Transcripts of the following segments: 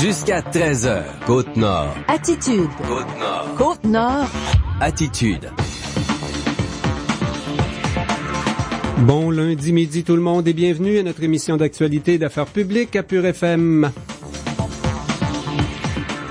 Jusqu'à 13h, Côte-Nord. Attitude. Côte-Nord. Côte-Nord. Attitude. Bon lundi midi tout le monde et bienvenue à notre émission d'actualité d'affaires publiques à Pure FM.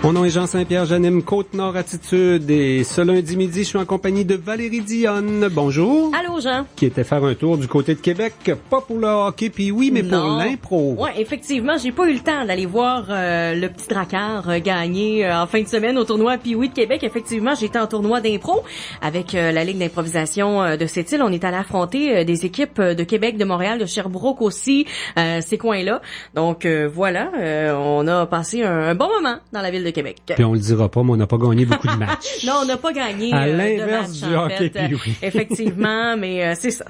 Mon nom est Jean Saint-Pierre, j'anime Côte-Nord Attitude et ce lundi midi, je suis en compagnie de Valérie Dionne. Bonjour. Allô, Jean. Qui était faire un tour du côté de Québec, pas pour le hockey, puis oui, mais pour l'impro. Ouais, effectivement, j'ai pas eu le temps d'aller voir le petit Dracard gagner en fin de semaine au tournoi Pee-Wee de Québec. Effectivement, j'étais en tournoi d'impro avec la Ligue d'improvisation de Sept-Îles. On est allé affronter des équipes de Québec, de Montréal, de Sherbrooke aussi, ces coins-là. Donc voilà, on a passé un bon moment dans la ville de Québec. Puis on le dira pas, mais on n'a pas gagné beaucoup de matchs. Non, on n'a pas gagné à de l'inverse matchs, du en hockey fait. Pee-Wee. Effectivement, mais c'est ça.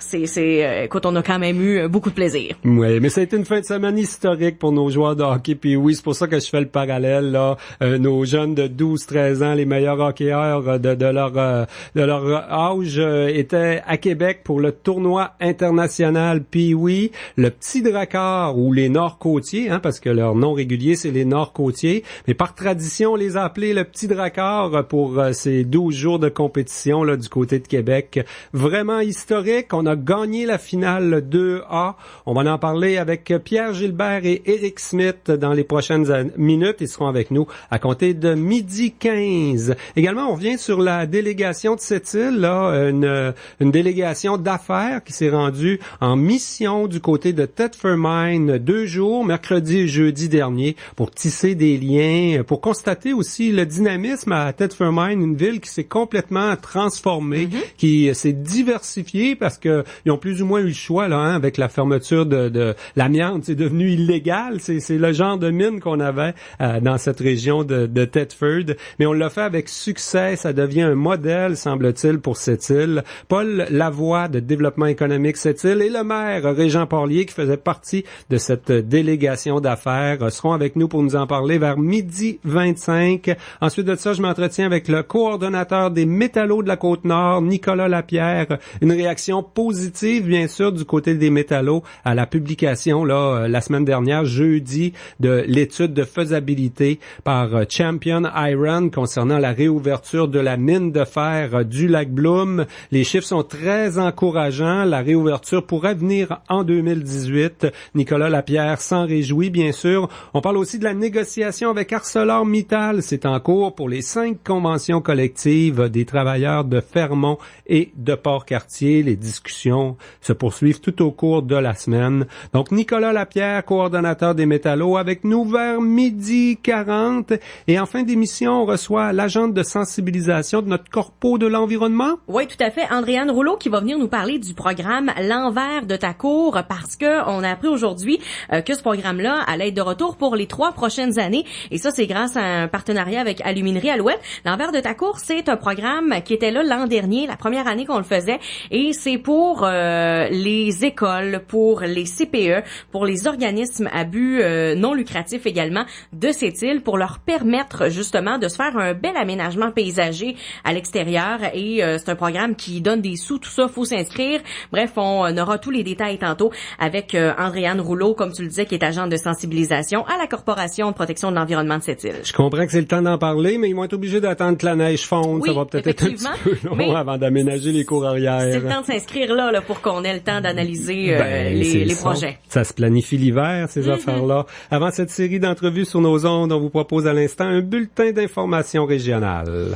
Écoute, on a quand même eu beaucoup de plaisir. Oui, mais ça a été une fin de semaine historique pour nos joueurs de hockey Pee-Wee. C'est pour ça que je fais le parallèle, là. Nos jeunes de 12-13 ans, les meilleurs hockeyeurs de leur âge étaient à Québec pour le tournoi international Pee-Wee. Le petit Dracard ou les Nord-Côtiers, parce que leur nom régulier, c'est les Nord-Côtiers. Mais par tradition, on les a appelés le petit Dracard pour ces 12 jours de compétition là du côté de Québec. Vraiment historique. On a gagné la finale 2A. On va en parler avec Pierre Gilbert et Éric Smith dans les prochaines minutes. Ils seront avec nous à compter de 12h15. Également, on revient sur la délégation de Sept-Îles, là, une délégation d'affaires qui s'est rendue en mission du côté de Thetford Mine 2 jours, mercredi et jeudi dernier, pour tisser des liens, pour constater aussi le dynamisme à Thetford Mine, une ville qui s'est complètement transformée, qui s'est diversifiée parce que ils ont plus ou moins eu le choix là, avec la fermeture de l'amiante, c'est devenu illégal. C'est le genre de mine qu'on avait dans cette région de Thetford, mais on l'a fait avec succès. Ça devient un modèle, semble-t-il, pour cette île. Paul Lavoie de Développement économique Sept-Îles et le maire Régent Porlier, qui faisait partie de cette délégation d'affaires, seront avec nous pour nous en parler vers 12h25. Ensuite de ça, je m'entretiens avec le coordonnateur des métallos de la Côte-Nord, Nicolas Lapierre. Une réaction positive, bien sûr, du côté des métallos à la publication là la semaine dernière, jeudi, de l'étude de faisabilité par Champion Iron concernant la réouverture de la mine de fer du lac Bloom. Les chiffres sont très encourageants. La réouverture pourrait venir en 2018. Nicolas Lapierre s'en réjouit, bien sûr. On parle aussi de la négociation avec ArcelorMittal. C'est en cours pour les 5 conventions collectives des travailleurs de Fermont et de Port-Cartier. Les discussions se poursuivent tout au cours de la semaine. Donc, Nicolas Lapierre, coordonnateur des métallos, avec nous vers 12h40. Et en fin d'émission, on reçoit l'agente de sensibilisation de notre corpo de l'environnement. Oui, tout à fait. Andréane Rouleau qui va venir nous parler du programme L'envers de ta cour parce que on a appris aujourd'hui que ce programme-là allait être de retour pour les 3 prochaines années. Et ça, c'est grâce à un partenariat avec Aluminerie Alouette. L'envers de ta cour, c'est un programme qui était là l'an dernier, la première année qu'on le faisait. Et c'est pour les écoles, pour les CPE, pour les organismes à but non lucratif également de cette île, pour leur permettre justement de se faire un bel aménagement paysager à l'extérieur. Et c'est un programme qui donne des sous, tout ça, faut s'inscrire. Bref, on aura tous les détails tantôt avec Andréane Rouleau, comme tu le disais, qui est agente de sensibilisation à la Corporation de protection de l'environnement de cette île. Je comprends que c'est le temps d'en parler, mais ils vont être obligés d'attendre que la neige fonde. Oui, ça va peut-être être un petit peu long avant d'aménager les cours arrière. C'est le temps de s'inscrire là pour qu'on ait le temps d'analyser les projets. Ça se planifie l'hiver, ces affaires-là. Avant cette série d'entrevues sur nos ondes, on vous propose à l'instant un bulletin d'information régionale.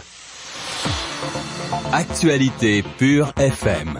Actualité Pure FM.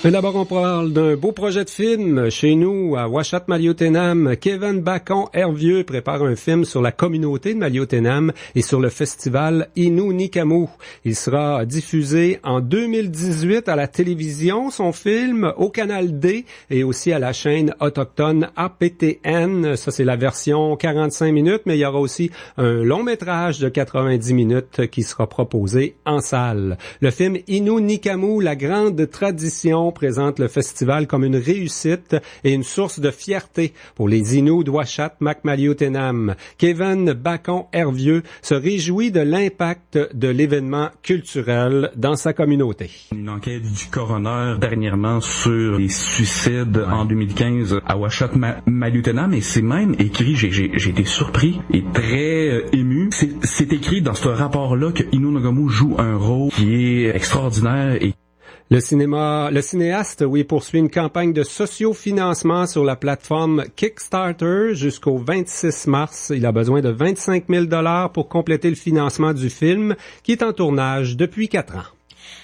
Mais d'abord, on parle d'un beau projet de film. Chez nous, à Ouachat-Maliotenam, Kevin Bacon-Hervieux prépare un film sur la communauté de Maliotenam et sur le festival Innu-Nikamu. Il sera diffusé en 2018 à la télévision, son film, au Canal D et aussi à la chaîne autochtone APTN. Ça, c'est la version 45 minutes, mais il y aura aussi un long métrage de 90 minutes qui sera proposé en salle. Le film Innu-Nikamu, la grande tradition présente le festival comme une réussite et une source de fierté pour les Inuits d'Uashat Makmaliutenam. Kevin Bacon-Hervieux se réjouit de l'impact de l'événement culturel dans sa communauté. Une enquête du coroner dernièrement sur les suicides en 2015 à Uashat Makmaliutenam, et c'est même écrit, j'ai été surpris et très ému. C'est écrit dans ce rapport-là que Inu Nagamou joue un rôle qui est extraordinaire. Et le cinéaste, poursuit une campagne de sociofinancement sur la plateforme Kickstarter jusqu'au 26 mars. Il a besoin de 25 000 $ pour compléter le financement du film, qui est en tournage depuis 4 ans.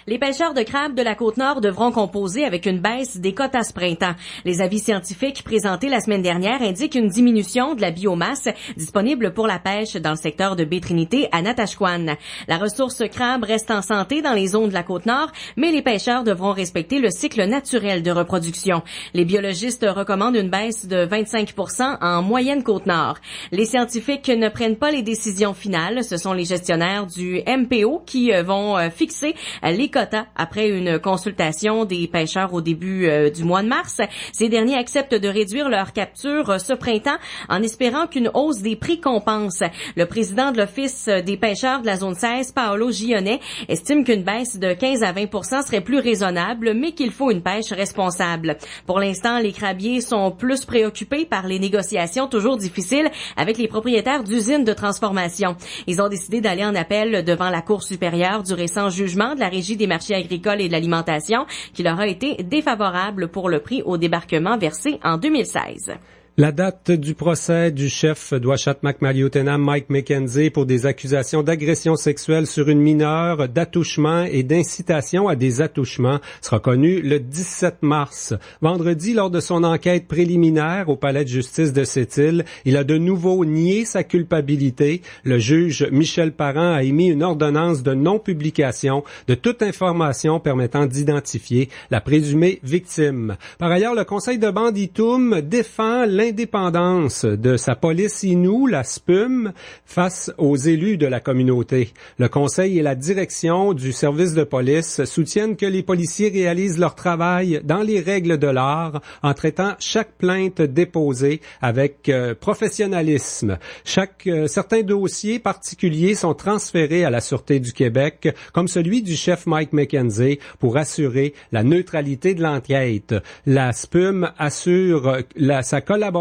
Les pêcheurs de crabes de la Côte-Nord devront composer avec une baisse des quotas ce printemps. Les avis scientifiques présentés la semaine dernière indiquent une diminution de la biomasse disponible pour la pêche dans le secteur de Baie-Trinité à Natashquan. La ressource crabe reste en santé dans les zones de la Côte-Nord, mais les pêcheurs devront respecter le cycle naturel de reproduction. Les biologistes recommandent une baisse de 25 % en moyenne Côte-Nord. Les scientifiques ne prennent pas les décisions finales. Ce sont les gestionnaires du MPO qui vont fixer les quotas après une consultation des pêcheurs au début du mois de mars. Ces derniers acceptent de réduire leur capture ce printemps en espérant qu'une hausse des prix compense. Le président de l'Office des pêcheurs de la zone 16, Paolo Gionnet, estime qu'une baisse de 15 à 20 % serait plus raisonnable, mais qu'il faut une pêche responsable. Pour l'instant, les crabiers sont plus préoccupés par les négociations toujours difficiles avec les propriétaires d'usines de transformation. Ils ont décidé d'aller en appel devant la Cour supérieure du récent jugement de la Régie des marchés agricoles et de l'alimentation qui leur a été défavorable pour le prix au débarquement versé en 2016. La date du procès du chef d'Uashat Makmaliutenam, Mike McKenzie, pour des accusations d'agression sexuelle sur une mineure, d'attouchement et d'incitation à des attouchements sera connue le 17 mars. Vendredi, lors de son enquête préliminaire au palais de justice de Sept-Îles, il a de nouveau nié sa culpabilité. Le juge Michel Parent a émis une ordonnance de non-publication de toute information permettant d'identifier la présumée victime. Par ailleurs, le conseil de Banditoum défend l'indépendance de sa police Innu, la SPUM, face aux élus de la communauté. Le conseil et la direction du service de police soutiennent que les policiers réalisent leur travail dans les règles de l'art en traitant chaque plainte déposée avec professionnalisme. Certains dossiers particuliers sont transférés à la Sûreté du Québec, comme celui du chef Mike McKenzie, pour assurer la neutralité de l'enquête. La SPUM assure sa collaboration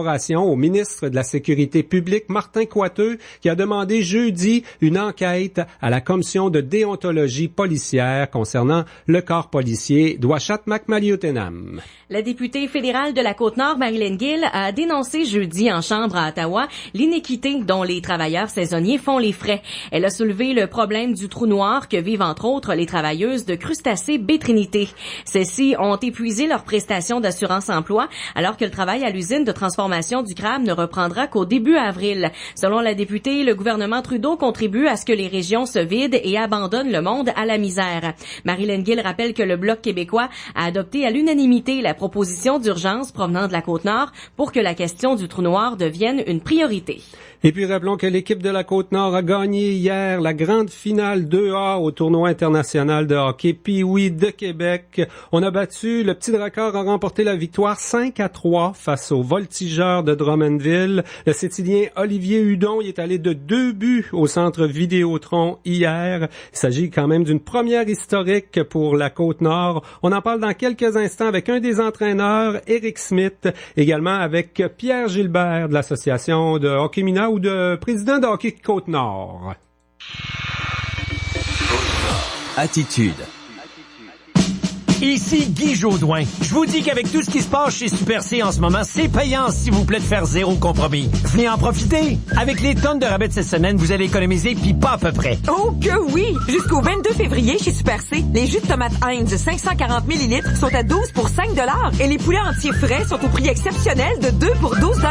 au ministre de la Sécurité publique, Martin Coiteux, qui a demandé jeudi une enquête à la commission de déontologie policière concernant le corps policier d'Uashat Makmaliutenam. La députée fédérale de la Côte-Nord, Marilyn Gill, a dénoncé jeudi en chambre à Ottawa l'iniquité dont les travailleurs saisonniers font les frais. Elle a soulevé le problème du trou noir que vivent entre autres les travailleuses de crustacés Baie-Trinité. Celles-ci ont épuisé leurs prestations d'assurance-emploi alors que le travail à l'usine de transformation du crabe ne reprendra qu'au début avril. Selon la députée, le gouvernement Trudeau contribue à ce que les régions se vident et abandonnent le monde à la misère. Marilyn Gill rappelle que le Bloc québécois a adopté à l'unanimité la proposition d'urgence provenant de la Côte-Nord pour que la question du trou noir devienne une priorité. Et puis rappelons que l'équipe de la Côte-Nord a gagné hier la grande finale 2A au tournoi international de hockey Pee-Wee de Québec. On a battu, le Petit Dracard a remporté la victoire 5-3 face aux Voltigeurs de Drummondville. Le Sétilien Olivier Hudon y est allé de 2 buts au centre Vidéotron hier. Il s'agit quand même d'une première historique pour la Côte-Nord. On en parle dans quelques instants avec un des entraîneurs, Éric Smith, également avec Pierre Gilbert de l'association de hockey mineur ou de président de hockey Côte-Nord. Attitude. Ici Guy Jodoin. Je vous dis qu'avec tout ce qui se passe chez Super C en ce moment, c'est payant, s'il vous plaît, de faire zéro compromis. Venez en profiter. Avec les tonnes de rabais de cette semaine, vous allez économiser, puis pas à peu près. Oh que oui! Jusqu'au 22 février chez Super C, les jus de tomates Heinz 540 ml sont à 12 pour 5 $ et les poulets entiers frais sont au prix exceptionnel de 2 pour 12 $.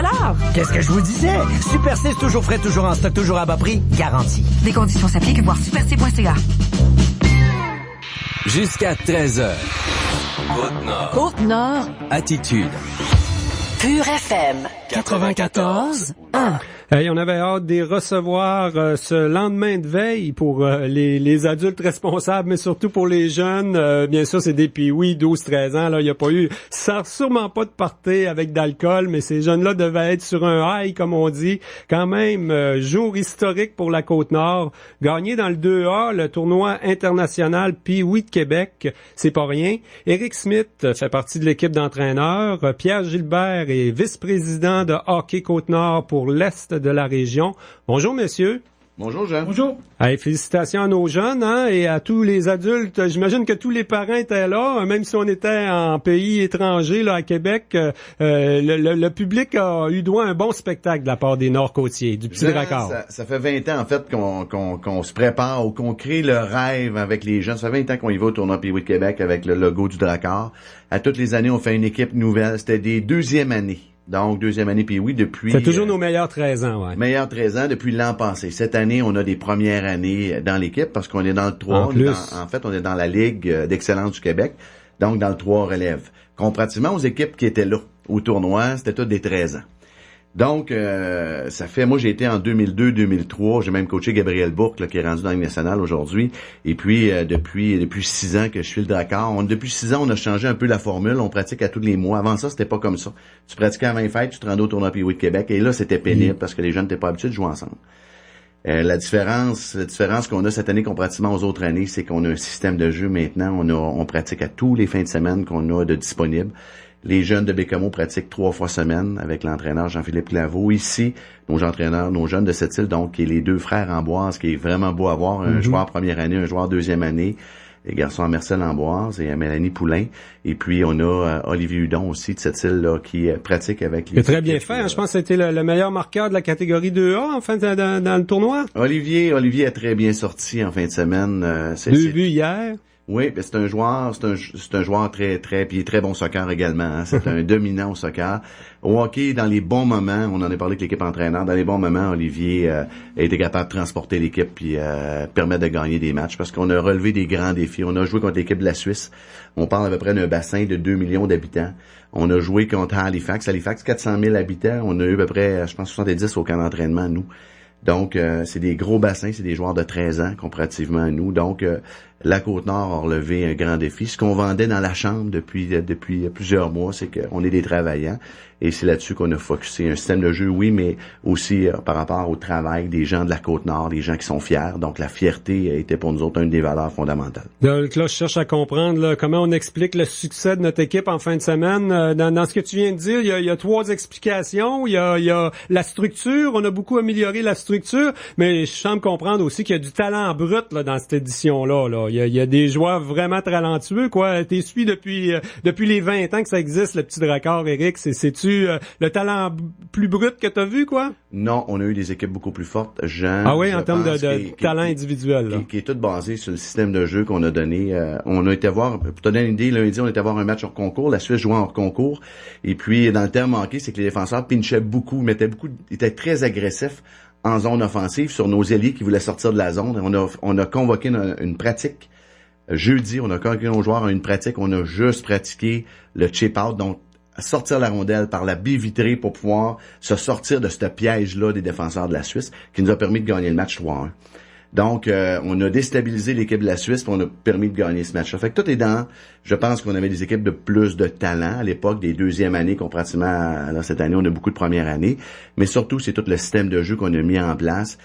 Qu'est-ce que je vous disais? Super C, c'est toujours frais, toujours en stock, toujours à bas prix, garanti. Des conditions s'appliquent, voir superc.ca. Jusqu'à 13h. Côte-Nord. Côte-Nord. Attitude. Pure FM 94.1. Hey, on avait hâte de les recevoir ce lendemain de veille pour les adultes responsables, mais surtout pour les jeunes. Bien sûr, c'est des pee-wee, 12-13 ans. Là, il n'y a pas eu sûrement pas de party avec d'alcool, mais ces jeunes-là devaient être sur un high, comme on dit. Quand même, jour historique pour la Côte-Nord. Gagner dans le 2A, le tournoi international pee-wee de Québec, c'est pas rien. Éric Smith fait partie de l'équipe d'entraîneurs. Pierre Gilbert est vice-président de Hockey Côte-Nord pour l'Est de la région. Bonjour, messieurs. Bonjour, Jean. Bonjour. Hey, félicitations à nos jeunes et à tous les adultes. J'imagine que tous les parents étaient là, même si on était en pays étranger, là, à Québec. Le public a eu droit à un bon spectacle de la part des Nord-Côtiers, du Petit Dracard. Ça fait 20 ans, en fait, qu'on se prépare ou qu'on crée le rêve avec les jeunes. Ça fait 20 ans qu'on y va au tournoi Pee-wee de Québec avec le logo du Dracard. À toutes les années, on fait une équipe nouvelle. C'était des deuxièmes années. Donc, deuxième année Pee-wee depuis... C'est toujours nos meilleurs 13 ans, ouais. Meilleurs 13 ans depuis l'an passé. Cette année, on a des premières années dans l'équipe parce qu'on est dans le 3. En fait, on est dans la Ligue d'excellence du Québec. Donc, dans le 3 relève. Comparativement aux équipes qui étaient là au tournoi, c'était toutes des 13 ans. Donc, ça fait... Moi, j'ai été en 2002-2003. J'ai même coaché Gabriel Bourque, là, qui est rendu dans la Ligue nationale aujourd'hui. Et puis, depuis 6 ans que je suis le Dracard. Depuis 6 ans, on a changé un peu la formule. On pratique à tous les mois. Avant ça, c'était pas comme ça. Tu pratiquais avant les fêtes, tu te rendais au tournoi Pee-wee de Québec. Et là, c'était pénible parce que les jeunes n'étaient pas habitués de jouer ensemble. La différence qu'on a cette année comparativement aux autres années, c'est qu'on a un système de jeu maintenant. On pratique à tous les fins de semaine qu'on a de disponibles. Les jeunes de Bécamo pratiquent 3 fois semaine avec l'entraîneur Jean-Philippe Claveau. Ici, nos jeunes de cette île, donc, qui est les deux frères Amboise, qui est vraiment beau à voir. Un joueur première année, un joueur deuxième année. Les garçons à Marcel Amboise et à Mélanie Poulain. Et puis, on a Olivier Hudon aussi de cette île-là qui pratique avec les... Il a très bien fait. Hein? Je pense que c'était le meilleur marqueur de la catégorie 2A en fin dans le tournoi. Olivier a très bien sorti en fin de semaine. 2 buts hier. Oui, ben c'est un joueur très puis très bon soccer également. Hein. C'est un dominant au soccer. Au hockey, dans les bons moments, on en a parlé avec l'équipe entraîneur. Dans les bons moments, Olivier a été capable de transporter l'équipe puis permettre de gagner des matchs parce qu'on a relevé des grands défis. On a joué contre l'équipe de la Suisse. On parle à peu près d'un bassin de 2 millions d'habitants. On a joué contre Halifax, 400 000 habitants. On a eu à peu près, je pense, 70 au camp d'entraînement, nous. Donc, c'est des gros bassins, c'est des joueurs de 13 ans comparativement à nous. Donc, la Côte-Nord a relevé un grand défi. Ce qu'on vendait dans la chambre depuis plusieurs mois, c'est qu'on est des travaillants. Et c'est là-dessus qu'on a focusé un système de jeu, oui, mais aussi par rapport au travail des gens de la Côte-Nord, des gens qui sont fiers. Donc, la fierté était pour nous autres une des valeurs fondamentales. Donc là, je cherche à comprendre là, comment on explique le succès de notre équipe en fin de semaine. Dans ce que tu viens de dire, il y a 3 explications. Il y a la structure. On a beaucoup amélioré la structure, mais je semble comprendre aussi qu'il y a du talent brut là, dans cette édition-là. Là. Il y a des joueurs vraiment talentueux, quoi. T'es suivi depuis les 20 ans que ça existe, le Petit Dracard, Éric. C'est-tu le talent plus brut que t'as vu, quoi? Non, on a eu des équipes beaucoup plus fortes. Ah oui, en termes de talent individuel. Qui est tout basé sur le système de jeu qu'on a donné. On a été voir, pour te donner une idée, lundi, on était voir un match hors concours. La Suisse jouait hors concours. Et puis, dans le terme hockey, c'est que les défenseurs pinchaient beaucoup, étaient très agressifs en zone offensive sur nos ailiers qui voulaient sortir de la zone. On a convoqué une pratique. Jeudi, on a convoqué nos joueurs à une pratique. On a juste pratiqué le chip-out, donc sortir la rondelle par la baie vitrée pour pouvoir se sortir de ce piège-là des défenseurs de la Suisse qui nous a permis de gagner le match 3-1. Donc, on a déstabilisé l'équipe de la Suisse et on a permis de gagner ce match-là. Fait que tout est dans... Je pense qu'on avait des équipes de plus de talent à l'époque des deuxièmes années comparativement à cette année. On a beaucoup de premières années. Mais surtout, c'est tout le système de jeu qu'on a mis en place.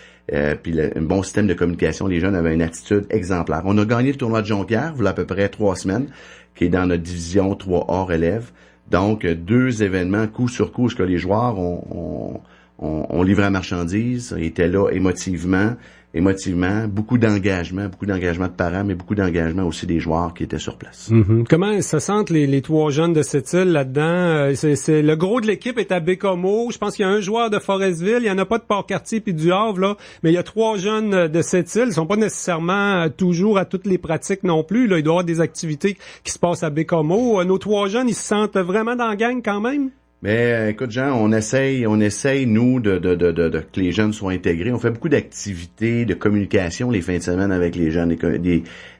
Puis un bon système de communication. Les jeunes avaient une attitude exemplaire. On a gagné le tournoi de Jonquière, il y a à peu près 3 semaines, qui est dans notre division 3A relève. Donc, 2 événements coup sur coup, où les joueurs ont livré la marchandise, étaient là émotivement, beaucoup d'engagement de parents, mais beaucoup d'engagement aussi des joueurs qui étaient sur place. Mm-hmm. Comment se sentent les 3 jeunes de cette île là-dedans? C'est le gros de l'équipe est à Bécamo. Je pense qu'il y a un joueur de Forestville. Il y en a pas de Port-Cartier puis du Havre, là. Mais il y a 3 jeunes de cette île. Ils sont pas nécessairement toujours à toutes les pratiques non plus, là. Il doit y avoir des activités qui se passent à Bécamo. Nos 3 jeunes, ils se sentent vraiment dans la gang quand même? Mais écoute Jean, on essaye nous de que les jeunes soient intégrés. On fait beaucoup d'activités de communication les fins de semaine avec les jeunes,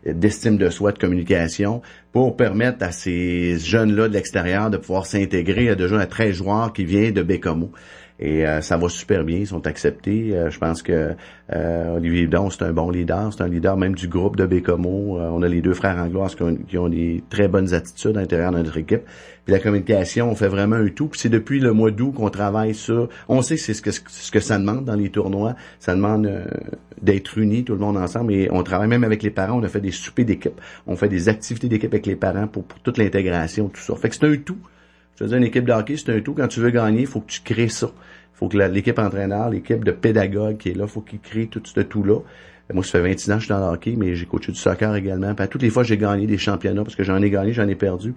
d'estime de soi, de communication, pour permettre à ces jeunes-là de l'extérieur de pouvoir s'intégrer. Il y a déjà un 13 joueurs qui vient de Bécomo. Et ça va super bien, ils sont acceptés. Je pense que Olivier Hudon, c'est un bon leader, c'est un leader même du groupe de Bécomo. On a les deux frères Anglois qui ont des très bonnes attitudes à l'intérieur de notre équipe. Puis la communication, on fait vraiment un tout. Puis c'est depuis le mois d'août qu'on travaille sur... On sait que c'est ce que ça demande dans les tournois. Ça demande d'être unis, tout le monde ensemble. Et on travaille même avec les parents. On a fait des soupers d'équipe. On fait des activités d'équipe avec les parents pour toute l'intégration, tout ça. Fait que c'est un tout. Je veux dire, une équipe de hockey, c'est un tout. Quand tu veux gagner, il faut que tu crées ça. Il faut que l'équipe entraîneur, l'équipe de pédagogues qui est là, il faut qu'ils créent tout ce tout-là. Moi, ça fait 26 ans que je suis dans le hockey, mais j'ai coaché du soccer également. Puis toutes les fois, j'ai gagné des championnats parce que j'en ai gagné, j'en ai perdu.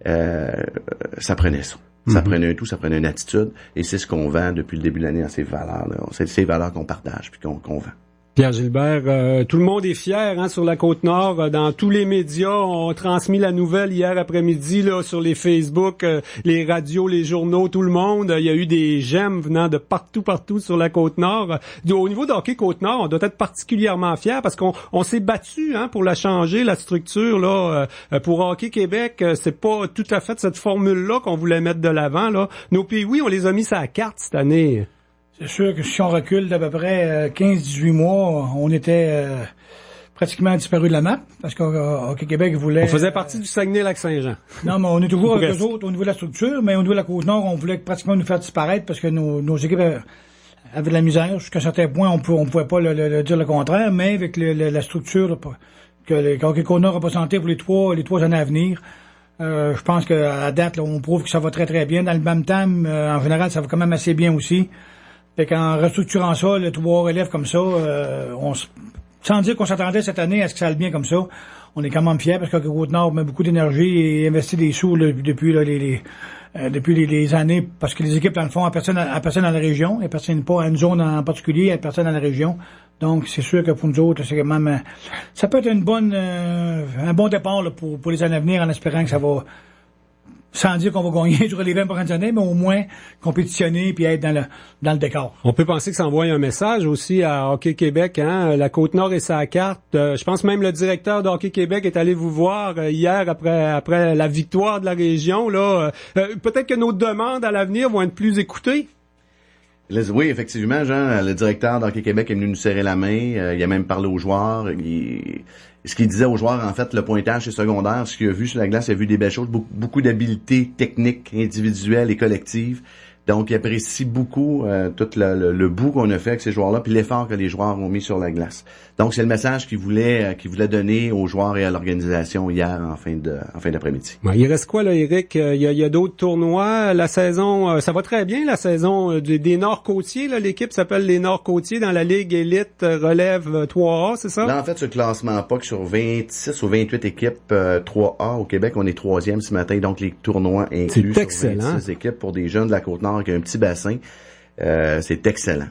Ça prenait ça. Ça prenait un tout, ça prenait une attitude. Et c'est ce qu'on vend depuis le début de l'année dans ces valeurs-là. C'est ces valeurs qu'on partage puis qu'on vend. Pierre Gilbert, tout le monde est fier sur la Côte-Nord. Dans tous les médias, on a transmis la nouvelle hier après-midi là sur les Facebook, les radios, les journaux, tout le monde. Il y a eu des j'aime venant de partout sur la Côte-Nord. Au niveau de hockey Côte-Nord, on doit être particulièrement fier parce qu'on s'est battu pour la changer, la structure là. Pour Hockey Québec, c'est pas tout à fait cette formule-là qu'on voulait mettre de l'avant. Là. Nos pays, oui, on les a mis sur la carte cette année. C'est sûr que si on recule d'à peu près 15-18 mois, on était pratiquement disparu de la map, parce que Québec voulait... On faisait partie du Saguenay-Lac-Saint-Jean. Non, mais on est toujours avec eux autres au niveau de la structure, mais au niveau de la Côte-Nord, on voulait pratiquement nous faire disparaître parce que nos équipes avaient de la misère. Jusqu'à un certain point, on pouvait pas le dire le contraire, mais avec la structure là, que Côte-Nord représentait pour les trois années à venir, je pense qu'à date, là, on prouve que ça va très très bien. Dans le BAM-TAM, en général, ça va quand même assez bien aussi. Fait qu'en restructurant ça, le 3 relève comme ça, sans dire qu'on s'attendait cette année à ce que ça aille bien comme ça, on est quand même fiers parce que Côte-Nord met beaucoup d'énergie et investit des sous là, depuis les années, parce que les équipes, dans le fond, appartiennent dans la région, elles appartiennent pas à une zone en particulier, elles appartiennent dans la région. Donc, c'est sûr que pour nous autres, c'est quand même, ça peut être un bon départ là, pour les années à venir en espérant que ça va, sans dire qu'on va gagner sur les 20 prochaines années, mais au moins compétitionner puis être dans le décor. On peut penser que ça envoie un message aussi à Hockey Québec, La Côte-Nord est sa carte. Je pense même le directeur de Hockey Québec est allé vous voir hier après la victoire de la région, là. Peut-être que nos demandes à l'avenir vont être plus écoutées. Oui, effectivement, Jean, le directeur d'Hockey Québec est venu nous serrer la main. Il a même parlé aux joueurs. Ce qu'il disait aux joueurs, en fait, le pointage, c'est secondaire. Ce qu'il a vu sur la glace, il a vu des belles choses, beaucoup d'habiletés techniques, individuelles et collectives. Donc, il apprécie beaucoup tout le bout qu'on a fait avec ces joueurs-là, puis l'effort que les joueurs ont mis sur la glace. Donc, c'est le message qu'il voulait donner aux joueurs et à l'organisation hier en fin d'après-midi. Ouais, il reste quoi là, Éric? Il y a d'autres tournois. La saison, ça va très bien, la saison des Nord-Côtiers. Là, l'équipe s'appelle les Nord-Côtiers dans la Ligue Élite relève 3A, c'est ça? Là, en fait, ce classement POC sur 26 ou 28 équipes 3A au Québec, on est 3e ce matin, donc les tournois inclus sur 26 équipes pour des jeunes de la Côte-Nord avec un petit bassin. C'est excellent.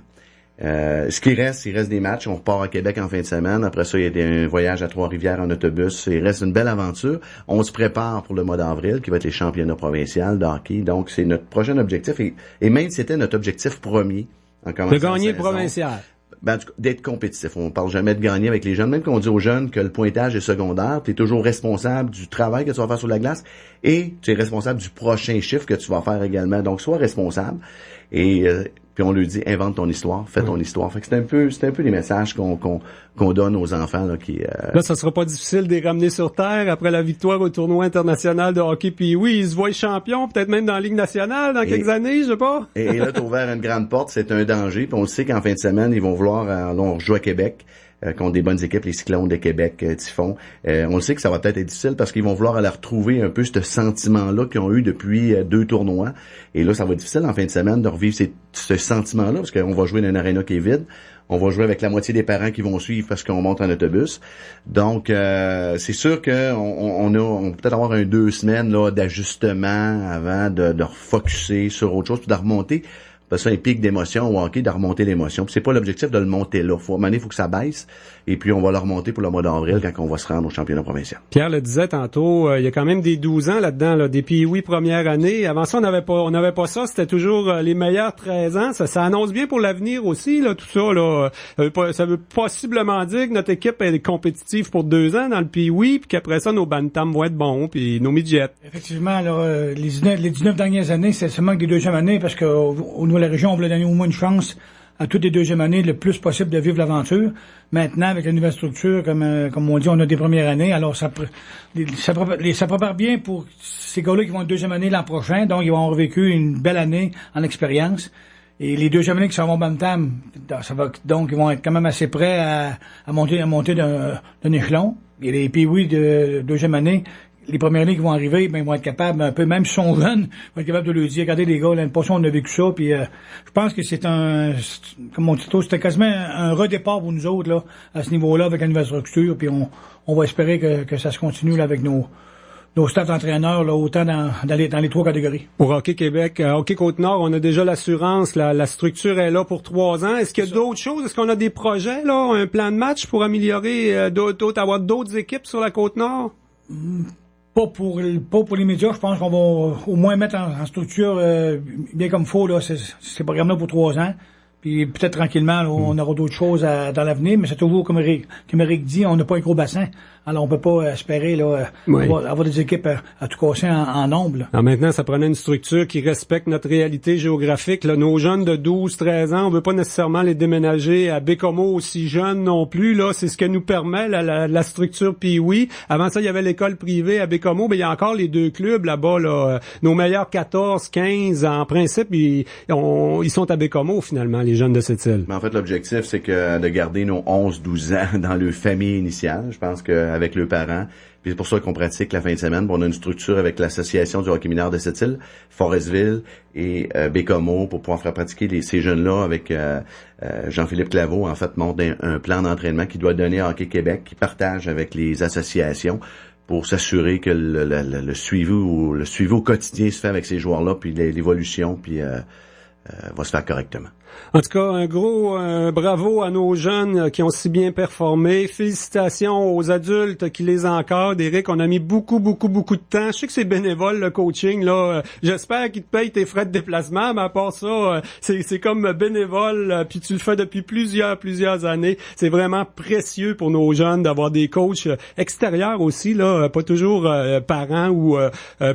Ce qui reste, il reste des matchs. On repart à Québec en fin de semaine. Après ça, il y a un voyage à Trois-Rivières en autobus. Il reste une belle aventure. On se prépare pour le mois d'avril, qui va être les championnats provinciaux de hockey. Donc, c'est notre prochain objectif. Et même si c'était notre objectif premier en commençant de gagner le provincial. D'être compétitif. On parle jamais de gagner avec les jeunes. Même qu'on dit aux jeunes que le pointage est secondaire, tu es toujours responsable du travail que tu vas faire sur la glace et tu es responsable du prochain chiffre que tu vas faire également. Donc, sois responsable et puis on lui dit invente ton histoire, fais ton histoire. Fait que c'est un peu les messages qu'on donne aux enfants là qui Là, ça sera pas difficile de les ramener sur terre après la victoire au tournoi international de hockey. Puis oui, ils se voient champions, peut-être même dans la Ligue nationale dans quelques années, je sais pas. Et là, t'as ouvert une grande porte, c'est un danger. Puis on sait qu'en fin de semaine, ils vont vouloir on rejoue à Québec. Contre des bonnes équipes, les Cyclones de Québec, Typhon. On le sait que ça va peut-être être difficile parce qu'ils vont vouloir aller retrouver un peu ce sentiment-là qu'ils ont eu depuis 2 tournois. Et là, ça va être difficile en fin de semaine de revivre ce sentiment-là parce qu'on va jouer dans une aréna qui est vide. On va jouer avec la moitié des parents qui vont suivre parce qu'on monte en autobus. Donc, c'est sûr que on va peut-être avoir 2 semaines là d'ajustement avant de refocuser sur autre chose puis de remonter. ça un pic d'émotion au hockey, de remonter l'émotion. Puis c'est pas l'objectif de le monter là. À un moment donné, il faut que ça baisse. Et puis, on va le remonter pour le mois d'avril quand on va se rendre au championnat provincial. Pierre le disait tantôt, il y a quand même des 12 ans là-dedans, là, des Pee-Wee première année. Avant ça, on n'avait pas ça. C'était toujours les meilleurs 13 ans. Ça annonce bien pour l'avenir aussi, là, tout ça, là. Ça veut possiblement dire que notre équipe est compétitive pour 2 ans dans le Pee-Wee, puis qu'après ça, nos bantams vont être bons, puis nos midgets. Effectivement, là, les 19 dernières années, c'est seulement que des deuxièmes années, parce qu'au niveau de la région, on voulait donner au moins une chance à toutes les deuxièmes années le plus possible de vivre l'aventure. Maintenant, avec la nouvelle structure, comme on dit, on a des premières années, alors ça prépare bien pour ces gars-là qui vont être deuxième année l'an prochain, donc ils vont avoir vécu une belle année en expérience. Et les deuxièmes années qui s'en vont bantam, donc ils vont être quand même assez prêts à monter d'un échelon. Et les Pee-Wee de deuxième année, les premières années qui vont arriver, ben, ils vont être capables, un peu, même si sont jeunes, ils vont être capables de leur dire, regardez les gars, l'année passée, on a vécu ça, puis je pense que comme on dit tôt, c'était quasiment un redépart pour nous autres, là, à ce niveau-là, avec la nouvelle structure, puis on va espérer que ça se continue, là, avec nos staffs d'entraîneurs, là, autant dans les 3 catégories. Pour Hockey Québec, Hockey Côte-Nord, on a déjà l'assurance, la structure est là pour 3 ans. Est-ce qu'il y a d'autres choses? Est-ce qu'on a des projets, là, un plan de match pour améliorer, avoir d'autres équipes sur la Côte-Nord? Pas pour les médias, je pense qu'on va au moins mettre en structure bien comme il faut, là, ces programmes-là pour 3 ans. Puis peut-être tranquillement, là, on aura d'autres choses dans l'avenir, mais c'est toujours, comme Eric dit, on n'a pas un gros bassin. Alors on peut pas espérer là avoir des équipes à tout casser en nombre. Là. Alors maintenant, ça prenait une structure qui respecte notre réalité géographique. Là, nos jeunes de 12-13 ans, on veut pas nécessairement les déménager à Bécomo aussi jeunes non plus. Là, c'est ce que nous permet la structure Pee-Wee. Avant ça, il y avait l'école privée à Bécomo, mais il y a encore les 2 clubs là-bas. Là, nos meilleurs 14-15, en principe, ils sont à Bécomo finalement, les jeunes de cette île. Mais en fait, l'objectif, c'est que de garder nos 11-12 ans dans leur famille initiale. Je pense qu'avec leurs parents, puis c'est pour ça qu'on pratique la fin de semaine. On a une structure avec l'association du hockey mineur de cette île, Forestville et Bécomo, pour pouvoir faire pratiquer ces jeunes-là avec Jean-Philippe Claveau. En fait, monte un plan d'entraînement qui doit donner à Hockey Québec, qui partage avec les associations pour s'assurer que le suivi au quotidien se fait avec ces joueurs-là, puis l'évolution, puis va se faire correctement. En tout cas, un gros bravo à nos jeunes qui ont si bien performé. Félicitations aux adultes qui les encadrent. Eric, on a mis beaucoup de temps. Je sais que c'est bénévole, le coaching, là. J'espère qu'ils te payent tes frais de déplacement, mais à part ça, c'est comme bénévole, puis tu le fais depuis plusieurs années. C'est vraiment précieux pour nos jeunes d'avoir des coachs extérieurs aussi, là, pas toujours parents ou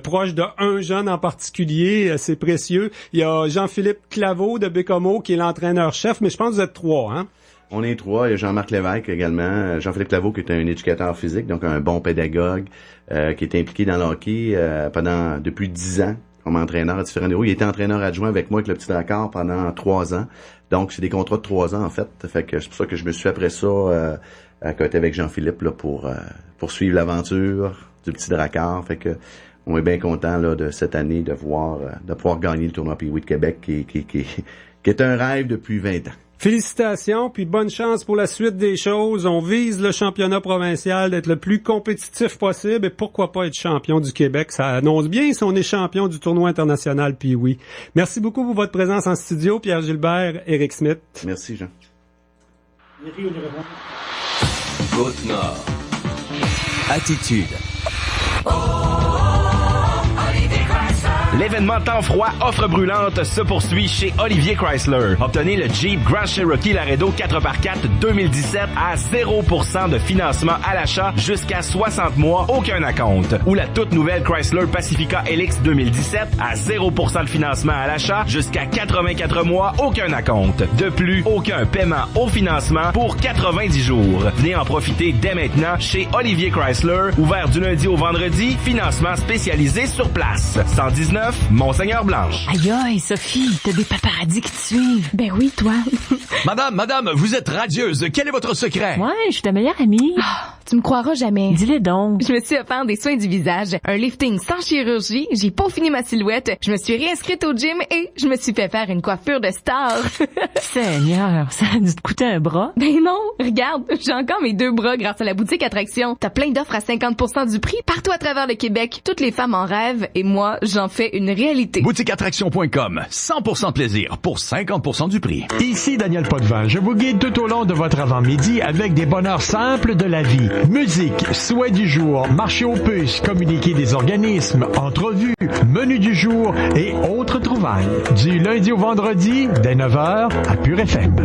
proches d'un jeune en particulier. C'est précieux. Il y a Jean-Philippe Claveau de Bécomo qui est l'entraîneur-chef, mais je pense que vous êtes 3, hein? On est 3. Il y a Jean-Marc Lévesque également. Jean-Philippe Claveau qui est un éducateur physique, donc un bon pédagogue, qui est impliqué dans le hockey depuis 10 ans comme entraîneur à différents niveaux. Il était entraîneur adjoint avec moi avec le Petit Dracard pendant 3 ans. Donc, c'est des contrats de 3 ans, en fait. Fait que c'est pour ça que je me suis après ça à côté avec Jean-Philippe là pour suivre l'aventure du Petit Dracard. Fait que on est bien content là de cette année de pouvoir gagner le tournoi Pee-Wee de Québec qui est un rêve depuis 20 ans. Félicitations, puis bonne chance pour la suite des choses. On vise le championnat provincial d'être le plus compétitif possible et pourquoi pas être champion du Québec. Ça annonce bien si on est champion du tournoi international Pee-Wee. Merci beaucoup pour votre présence en studio, Pierre Gilbert, Eric Smith. Merci, Jean. Côte-Nord. Attitude. L'événement temps froid offre brûlante se poursuit chez Olivier Chrysler. Obtenez le Jeep Grand Cherokee Laredo 4x4 2017 à 0% de financement à l'achat jusqu'à 60 mois, aucun acompte. Ou la toute nouvelle Chrysler Pacifica LX 2017 à 0% de financement à l'achat jusqu'à 84 mois, aucun acompte. De plus, aucun paiement au financement pour 90 jours. Venez en profiter dès maintenant chez Olivier Chrysler, ouvert du lundi au vendredi, financement spécialisé sur place. 119 Monseigneur-Blanche. Aïe aïe, Sophie, t'as des paparazzis qui te suivent. Ben oui, toi. Madame, vous êtes radieuse. Quel est votre secret? Ouais, je suis ta meilleure amie. Oh, tu me croiras jamais. Dis-le donc. Je me suis offert des soins du visage, un lifting sans chirurgie, j'ai peaufiné ma silhouette, je me suis réinscrite au gym et je me suis fait faire une coiffure de star. Seigneur, ça a dû te coûter un bras? Ben non, regarde, j'ai encore mes 2 bras grâce à la boutique Attraction. T'as plein d'offres à 50% du prix partout à travers le Québec. Toutes les femmes en rêvent et moi, j'en fais une réalité. BoutiqueAttraction.com, 100% de plaisir pour 50% du prix. Ici Daniel Potvin, je vous guide tout au long de votre avant-midi avec des bonheurs simples de la vie. Musique, souhait du jour, marché aux puces, communiquer des organismes, entrevues, menu du jour et autres trouvailles. Du lundi au vendredi, dès 9h à Pure FM.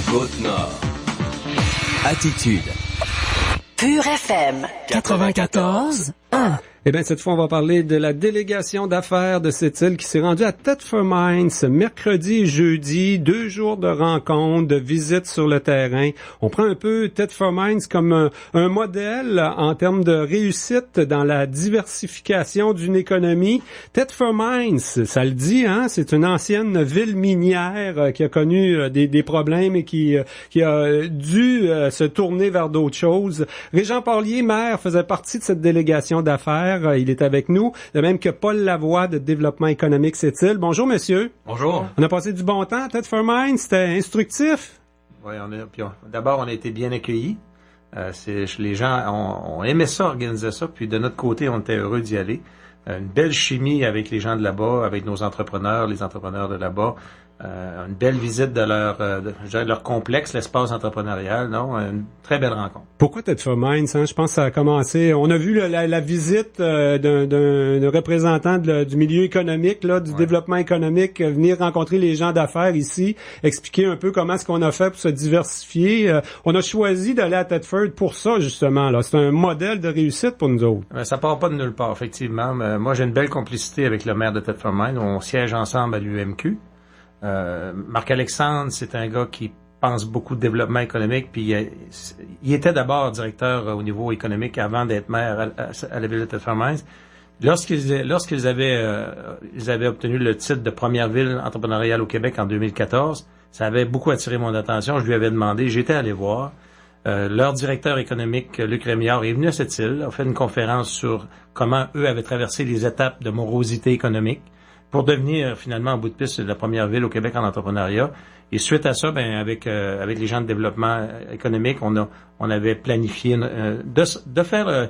Côte-Nord. Attitude. Pure FM 94.1. Eh bien, cette fois, on va parler de la délégation d'affaires de cette île qui s'est rendue à Thetford Mines mercredi et jeudi, 2 jours de rencontres, de visites sur le terrain. On prend un peu Thetford Mines comme un modèle en termes de réussite dans la diversification d'une économie. Thetford Mines, ça le dit, hein, c'est une ancienne ville minière qui a connu des problèmes et qui a dû se tourner vers d'autres choses. Régent Parlier, maire, faisait partie de cette délégation d'affaires. Il est avec nous, de même que Paul Lavoie de Développement économique Sept-Îles. Bonjour, monsieur. Bonjour. On a passé du bon temps à Thetford Mines, c'était instructif. Oui, d'abord, on a été bien accueillis. Les gens ont aimé ça, organiser ça, puis de notre côté, on était heureux d'y aller. Une belle chimie avec les gens de là-bas, avec nos entrepreneurs, les entrepreneurs de là-bas. Une belle visite de leur complexe, l'espace entrepreneurial, non? Une très belle rencontre. Pourquoi Thetford Mines? Hein? Je pense que ça a commencé. On a vu la visite d'un représentant du milieu économique, là, du développement économique, venir rencontrer les gens d'affaires ici, expliquer un peu comment est-ce qu'on a fait pour se diversifier. On a choisi d'aller à Thetford pour ça, justement. Là, c'est un modèle de réussite pour nous autres. Ça part pas de nulle part, effectivement. Moi, j'ai une belle complicité avec le maire de Thetford Mines. On siège ensemble à l'UMQ. Marc-Alexandre, c'est un gars qui pense beaucoup de développement économique, puis il était d'abord directeur au niveau économique avant d'être maire à la ville de Thetford Mines. Lorsqu'ils avaient obtenu le titre de première ville entrepreneuriale au Québec en 2014, ça avait beaucoup attiré mon attention. Je lui avais demandé, j'étais allé voir. Leur directeur économique, Luc Rémillard, est venu à cette île, a fait une conférence sur comment eux avaient traversé les étapes de morosité économique pour devenir finalement en bout de piste la première ville au Québec en entrepreneuriat. Et suite à ça, avec les gens de développement économique, on avait planifié de faire.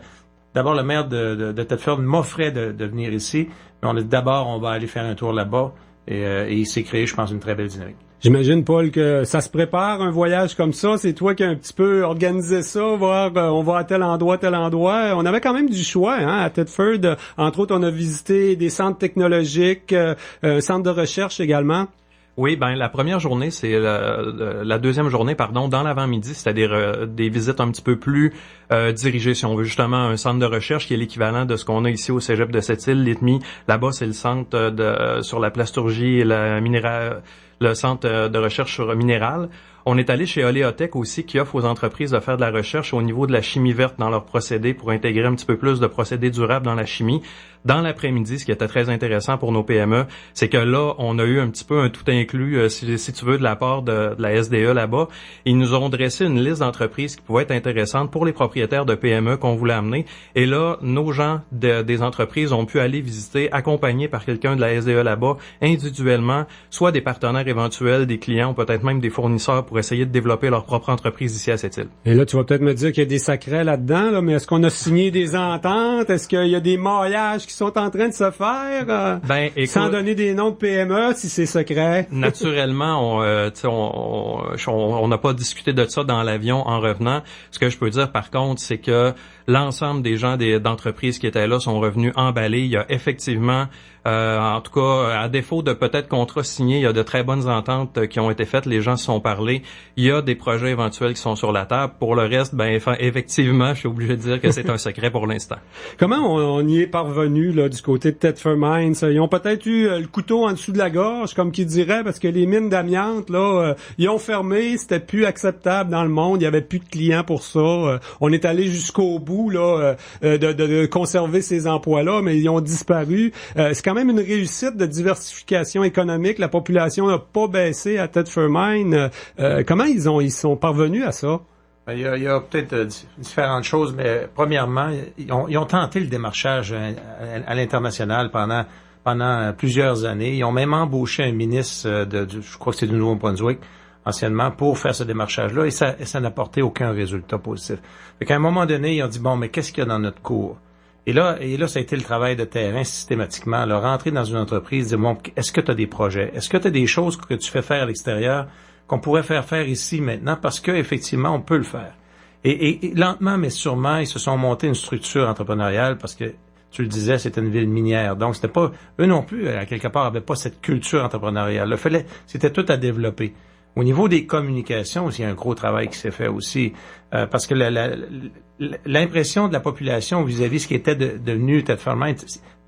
D'abord, le maire de Thetford m'offrait de venir ici, mais on va aller faire un tour là-bas et il s'est créé, je pense, une très belle dynamique. J'imagine, Paul, que ça se prépare, un voyage comme ça. C'est toi qui as un petit peu organisé ça, voir on va à tel endroit. On avait quand même du choix, hein, à Thetford. Entre autres, on a visité des centres technologiques, un centre de recherche également. Oui, la première journée, c'est la deuxième journée, dans l'avant-midi, c'était des visites un petit peu plus dirigées, si on veut, justement, un centre de recherche qui est l'équivalent de ce qu'on a ici au Cégep de Sept-Îles, l'ITMI. Là-bas, c'est le centre sur la plasturgie et le centre de recherche sur minéral. On est allé chez Oléotech aussi, qui offre aux entreprises de faire de la recherche au niveau de la chimie verte dans leurs procédés pour intégrer un petit peu plus de procédés durables dans la chimie. Dans l'après-midi, ce qui était très intéressant pour nos PME, c'est que là, on a eu un petit peu un tout inclus, si tu veux, de la part de la SDE là-bas. Ils nous ont dressé une liste d'entreprises qui pouvaient être intéressantes pour les propriétaires de PME qu'on voulait amener. Et là, nos gens des entreprises ont pu aller visiter, accompagnés par quelqu'un de la SDE là-bas, individuellement, soit des partenaires éventuels, des clients ou peut-être même des fournisseurs pour essayer de développer leur propre entreprise ici à cette île. Et là, tu vas peut-être me dire qu'il y a des secrets là-dedans, là, mais est-ce qu'on a signé des ententes? Est-ce qu'il y a des maillages qui sont en train de se faire? Écoute, sans donner des noms de PME, si c'est secret. Naturellement, on n'a pas discuté de ça dans l'avion en revenant. Ce que je peux dire, par contre, c'est que l'ensemble des gens d'entreprises qui étaient là sont revenus emballés. Il y a effectivement, en tout cas, à défaut de peut-être contrats signés, il y a de très bonnes ententes qui ont été faites. Les gens se sont parlé. Il y a des projets éventuels qui sont sur la table. Pour le reste, effectivement, je suis obligé de dire que c'est un secret pour l'instant. Comment on y est parvenu là du côté de Thetford Mines? Ils ont peut-être eu le couteau en dessous de la gorge, comme qui dirait, parce que les mines d'amiante, là, ils ont fermé. C'était plus acceptable dans le monde. Il y avait plus de clients pour ça. On est allé jusqu'au bout là de conserver ces emplois-là, mais ils ont disparu. C'est quand même une réussite de diversification économique. La population n'a pas baissé à Thetford Mines. Comment ils sont parvenus à ça? Il y a peut-être différentes choses, mais premièrement, ils ont tenté le démarchage à l'international pendant plusieurs années. Ils ont même embauché un ministre je crois que c'est du Nouveau-Brunswick, anciennement, pour faire ce démarchage-là, et ça n'a porté aucun résultat positif. Fait qu'à un moment donné, ils ont dit, mais qu'est-ce qu'il y a dans notre cours? Et là, ça a été le travail de terrain systématiquement. Alors, rentrer dans une entreprise, dire, bon, est-ce que tu as des projets? Est-ce que tu as des choses que tu fais faire à l'extérieur qu'on pourrait faire ici maintenant? Parce que effectivement, on peut le faire. Et lentement, mais sûrement, ils se sont montés une structure entrepreneuriale parce que, tu le disais, c'était une ville minière. Donc, c'était pas, eux non plus, à quelque part, avaient pas cette culture entrepreneuriale. C'était tout à développer. Au niveau des communications, il y a un gros travail qui s'est fait aussi, parce que l'impression de la population vis-à-vis ce qui était devenu Thetford Mines,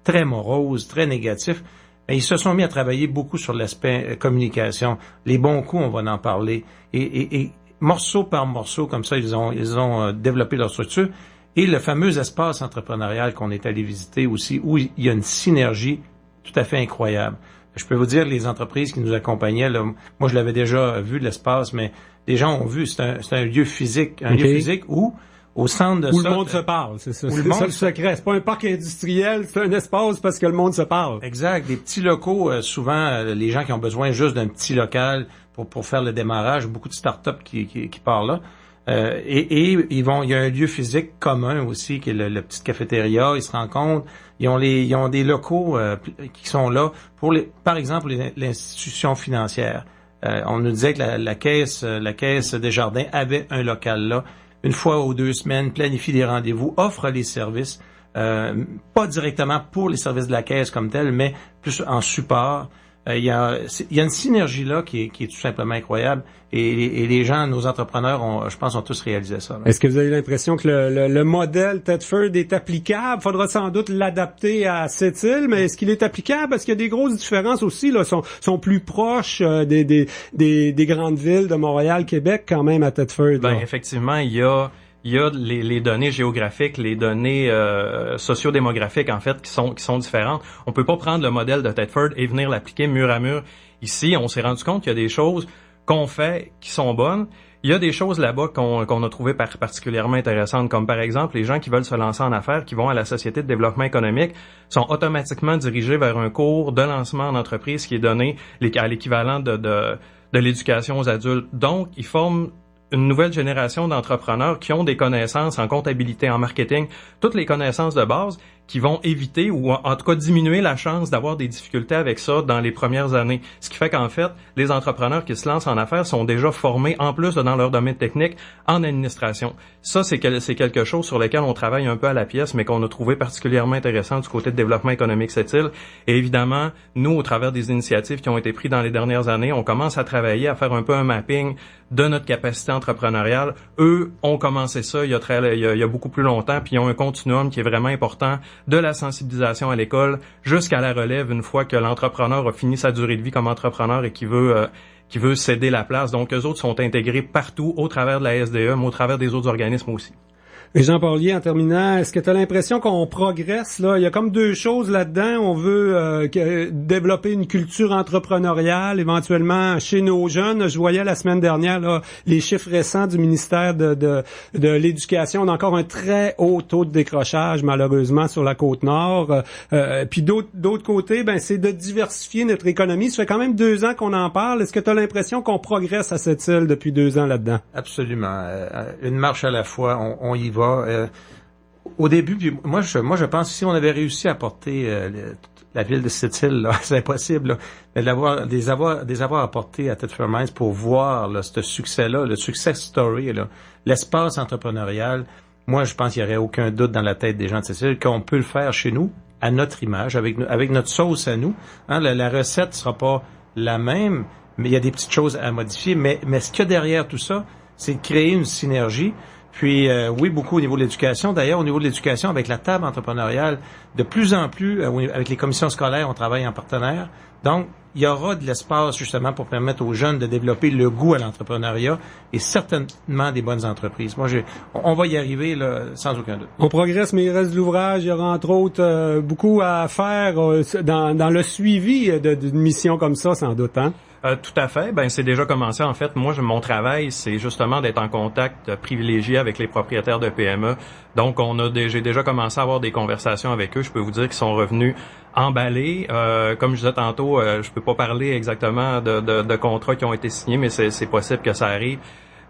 très morose, très négatif, mais ils se sont mis à travailler beaucoup sur l'aspect communication. Les bons coups, on va en parler. Et morceau par morceau, comme ça, ils ont développé leur structure. Et le fameux espace entrepreneurial qu'on est allé visiter aussi, où il y a une synergie tout à fait incroyable. Je peux vous dire, les entreprises qui nous accompagnaient, là, moi je l'avais déjà vu l'espace, mais les gens ont vu, c'est un lieu physique, lieu physique où, au centre de où ça, le monde se parle, c'est ça. C'est ça le secret. C'est pas un parc industriel, c'est un espace parce que le monde se parle. Exact. Des petits locaux, souvent, les gens qui ont besoin juste d'un petit local pour faire le démarrage, beaucoup de start-up qui partent là. Et il y a un lieu physique commun aussi, qui est le petit cafétéria, ils se rencontrent, ils ont des locaux qui sont là pour par exemple l'institution financière. On nous disait que la caisse Desjardins avait un local là, une fois ou 2 semaines, planifie des rendez-vous, offre les services, pas directement pour les services de la caisse comme tel, mais plus en support. Il y a une synergie là qui est tout simplement incroyable et les gens, nos entrepreneurs, je pense, ont tous réalisé ça. Là. Est-ce que vous avez l'impression que le modèle Thetford est applicable? Faudra sans doute l'adapter à cette île, mais est-ce qu'il est applicable? Parce qu'il y a des grosses différences aussi, là, sont plus proches des grandes villes de Montréal, Québec, quand même, à Thetford. Ben, effectivement, il y a les données géographiques, les données sociodémographiques en fait qui sont différentes. On peut pas prendre le modèle de Thetford et venir l'appliquer mur à mur. Ici, on s'est rendu compte qu'il y a des choses qu'on fait qui sont bonnes. Il y a des choses là-bas qu'on a trouvées particulièrement intéressantes, comme par exemple les gens qui veulent se lancer en affaires, qui vont à la Société de développement économique, sont automatiquement dirigés vers un cours de lancement en entreprise qui est donné à l'équivalent de l'éducation aux adultes. Donc, ils forment une nouvelle génération d'entrepreneurs qui ont des connaissances en comptabilité, en marketing, toutes les connaissances de base qui vont éviter ou en tout cas diminuer la chance d'avoir des difficultés avec ça dans les premières années. Ce qui fait qu'en fait, les entrepreneurs qui se lancent en affaires sont déjà formés, en plus de dans leur domaine technique, en administration. Ça, c'est quelque chose sur lequel on travaille un peu à la pièce, mais qu'on a trouvé particulièrement intéressant du côté de développement économique cette île. Et évidemment, nous, au travers des initiatives qui ont été prises dans les dernières années, on commence à travailler, à faire un peu un mapping de notre capacité entrepreneuriale. Eux ont commencé ça il y a beaucoup plus longtemps, puis ils ont un continuum qui est vraiment important de la sensibilisation à l'école jusqu'à la relève une fois que l'entrepreneur a fini sa durée de vie comme entrepreneur et qui veut céder la place. Donc, eux autres sont intégrés partout au travers de la SDE, mais au travers des autres organismes aussi. Et Jean-Paulier, en terminant, est-ce que tu as l'impression qu'on progresse là? Il y a comme 2 choses là-dedans. On veut développer une culture entrepreneuriale, éventuellement chez nos jeunes. Je voyais la semaine dernière là, les chiffres récents du ministère de l'Éducation. On a encore un très haut taux de décrochage, malheureusement, sur la Côte-Nord. Puis d'autre côté, ben c'est de diversifier notre économie. Ça fait quand même 2 ans qu'on en parle. Est-ce que tu as l'impression qu'on progresse à cette île depuis 2 ans là-dedans? Absolument. Une marche à la fois, on y va. Au début, puis moi je pense que si on avait réussi à porter la ville de cette île, là, c'est impossible, là, mais des avoir apportés à Thetford Mines pour voir là, ce succès-là, le success story, là, l'espace entrepreneurial. Moi, je pense qu'il n'y aurait aucun doute dans la tête des gens de cette île qu'on peut le faire chez nous, à notre image, avec notre sauce à nous. Hein, la recette sera pas la même, mais il y a des petites choses à modifier. Mais ce qu'il y a derrière tout ça, c'est de créer une synergie. Puis oui, beaucoup au niveau de l'éducation. D'ailleurs, au niveau de l'éducation, avec la table entrepreneuriale, de plus en plus, avec les commissions scolaires, on travaille en partenaire. Donc, il y aura de l'espace justement pour permettre aux jeunes de développer le goût à l'entrepreneuriat et certainement des bonnes entreprises. Moi, on va y arriver là, sans aucun doute. On progresse, mais il reste de l'ouvrage. Il y aura entre autres beaucoup à faire dans le suivi d'une mission comme ça, sans doute, hein? Tout à fait. Ben, c'est déjà commencé. En fait, moi, mon travail, c'est justement d'être en contact privilégié avec les propriétaires de PME. Donc, j'ai déjà commencé à avoir des conversations avec eux. Je peux vous dire qu'ils sont revenus emballés. Comme je disais tantôt, je peux pas parler exactement de contrats qui ont été signés, mais c'est possible que ça arrive.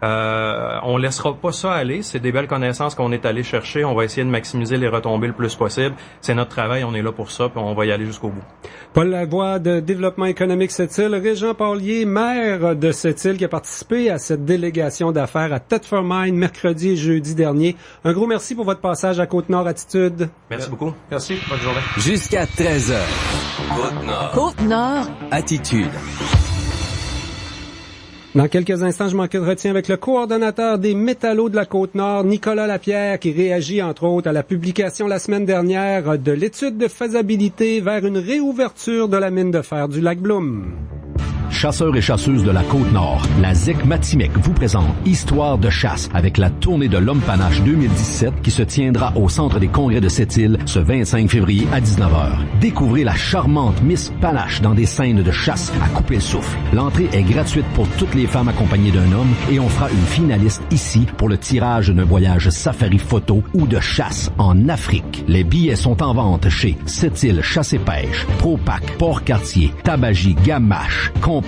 On laissera pas ça aller. C'est des belles connaissances qu'on est allé chercher. On va essayer de maximiser les retombées le plus possible. C'est notre travail. On est là pour ça. Puis on va y aller jusqu'au bout. Paul Lavoie de Développement économique Sept-Îles, Régent Paulier, maire de Sept-Îles, qui a participé à cette délégation d'affaires à Thetford Mines mercredi et jeudi dernier. Un gros merci pour votre passage à Côte-Nord Attitude. Merci beaucoup. Merci. Bonne journée. Jusqu'à 13h. Côte-Nord. Côte-Nord. Attitude. Dans quelques instants, je m'entretiens avec le coordonnateur des métallos de la Côte-Nord, Nicolas Lapierre, qui réagit entre autres à la publication la semaine dernière de l'étude de faisabilité vers une réouverture de la mine de fer du lac Bloom. Chasseurs et chasseuses de la Côte-Nord, la ZEC Matimec vous présente Histoire de chasse avec la tournée de l'Homme Panache 2017 qui se tiendra au Centre des Congrès de Sept-Îles ce 25 février à 19h. Découvrez la charmante Miss Panache dans des scènes de chasse à couper le souffle. L'entrée est gratuite pour toutes les femmes accompagnées d'un homme et on fera une finaliste ici pour le tirage d'un voyage safari photo ou de chasse en Afrique. Les billets sont en vente chez Sept-Îles Chasse et Pêche, Propac, Port-Cartier, Tabagie, Gamache, Complexe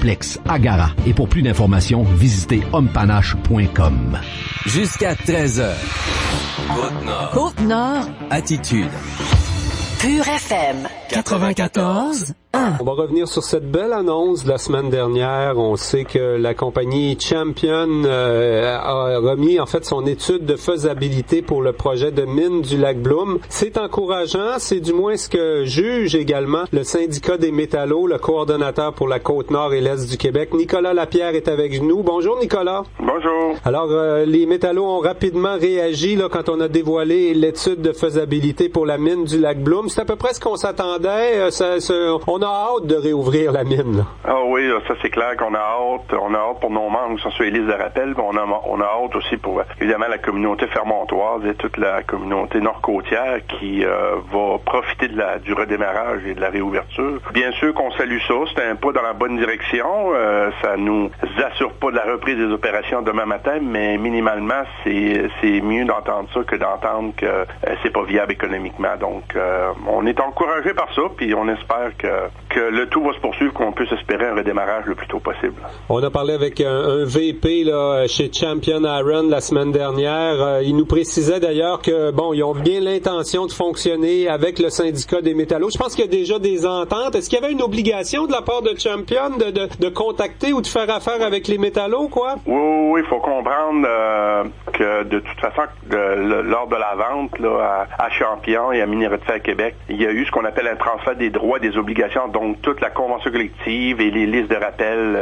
Agara. Et pour plus d'informations, visitez hommepanache.com. Jusqu'à 13h. Côte-Nord. Côte-Nord. Attitude. Pure FM 94. On va revenir sur cette belle annonce de la semaine dernière. On sait que la compagnie Champion a remis en fait son étude de faisabilité pour le projet de mine du lac Bloom. C'est encourageant, c'est du moins ce que juge également le syndicat des métallos, le coordonnateur pour la Côte-Nord et l'Est du Québec. Nicolas Lapierre est avec nous. Bonjour Nicolas. Bonjour. Alors les métallos ont rapidement réagi là quand on a dévoilé l'étude de faisabilité pour la mine du lac Bloom. C'est à peu près ce qu'on s'attendait. On a hâte de réouvrir la mine. Là. Ah oui, ça c'est clair qu'on a hâte. On a hâte pour nos membres qui sont sur les listes de rappel. On a hâte aussi pour évidemment la communauté fermontoise et toute la communauté nord-côtière qui va profiter du redémarrage et de la réouverture. Bien sûr qu'on salue ça. C'est un pas dans la bonne direction. Ça nous assure pas de la reprise des opérations demain matin, mais minimalement c'est mieux d'entendre ça que d'entendre que c'est pas viable économiquement. Donc on est encouragé par ça, puis on espère que le tout va se poursuivre, qu'on puisse espérer un redémarrage le plus tôt possible. On a parlé avec un VP là, chez Champion Iron la semaine dernière. Il nous précisait d'ailleurs que ils ont bien l'intention de fonctionner avec le syndicat des métallos. Je pense qu'il y a déjà des ententes. Est-ce qu'il y avait une obligation de la part de Champion de contacter ou de faire affaire avec les métallos, quoi? Oui, il faut comprendre que de toute façon, lors de la vente là, à Champion et à Minerai de Fer Québec, il y a eu ce qu'on appelle un transfert des droits, des obligations, donc toute la convention collective et les listes de rappel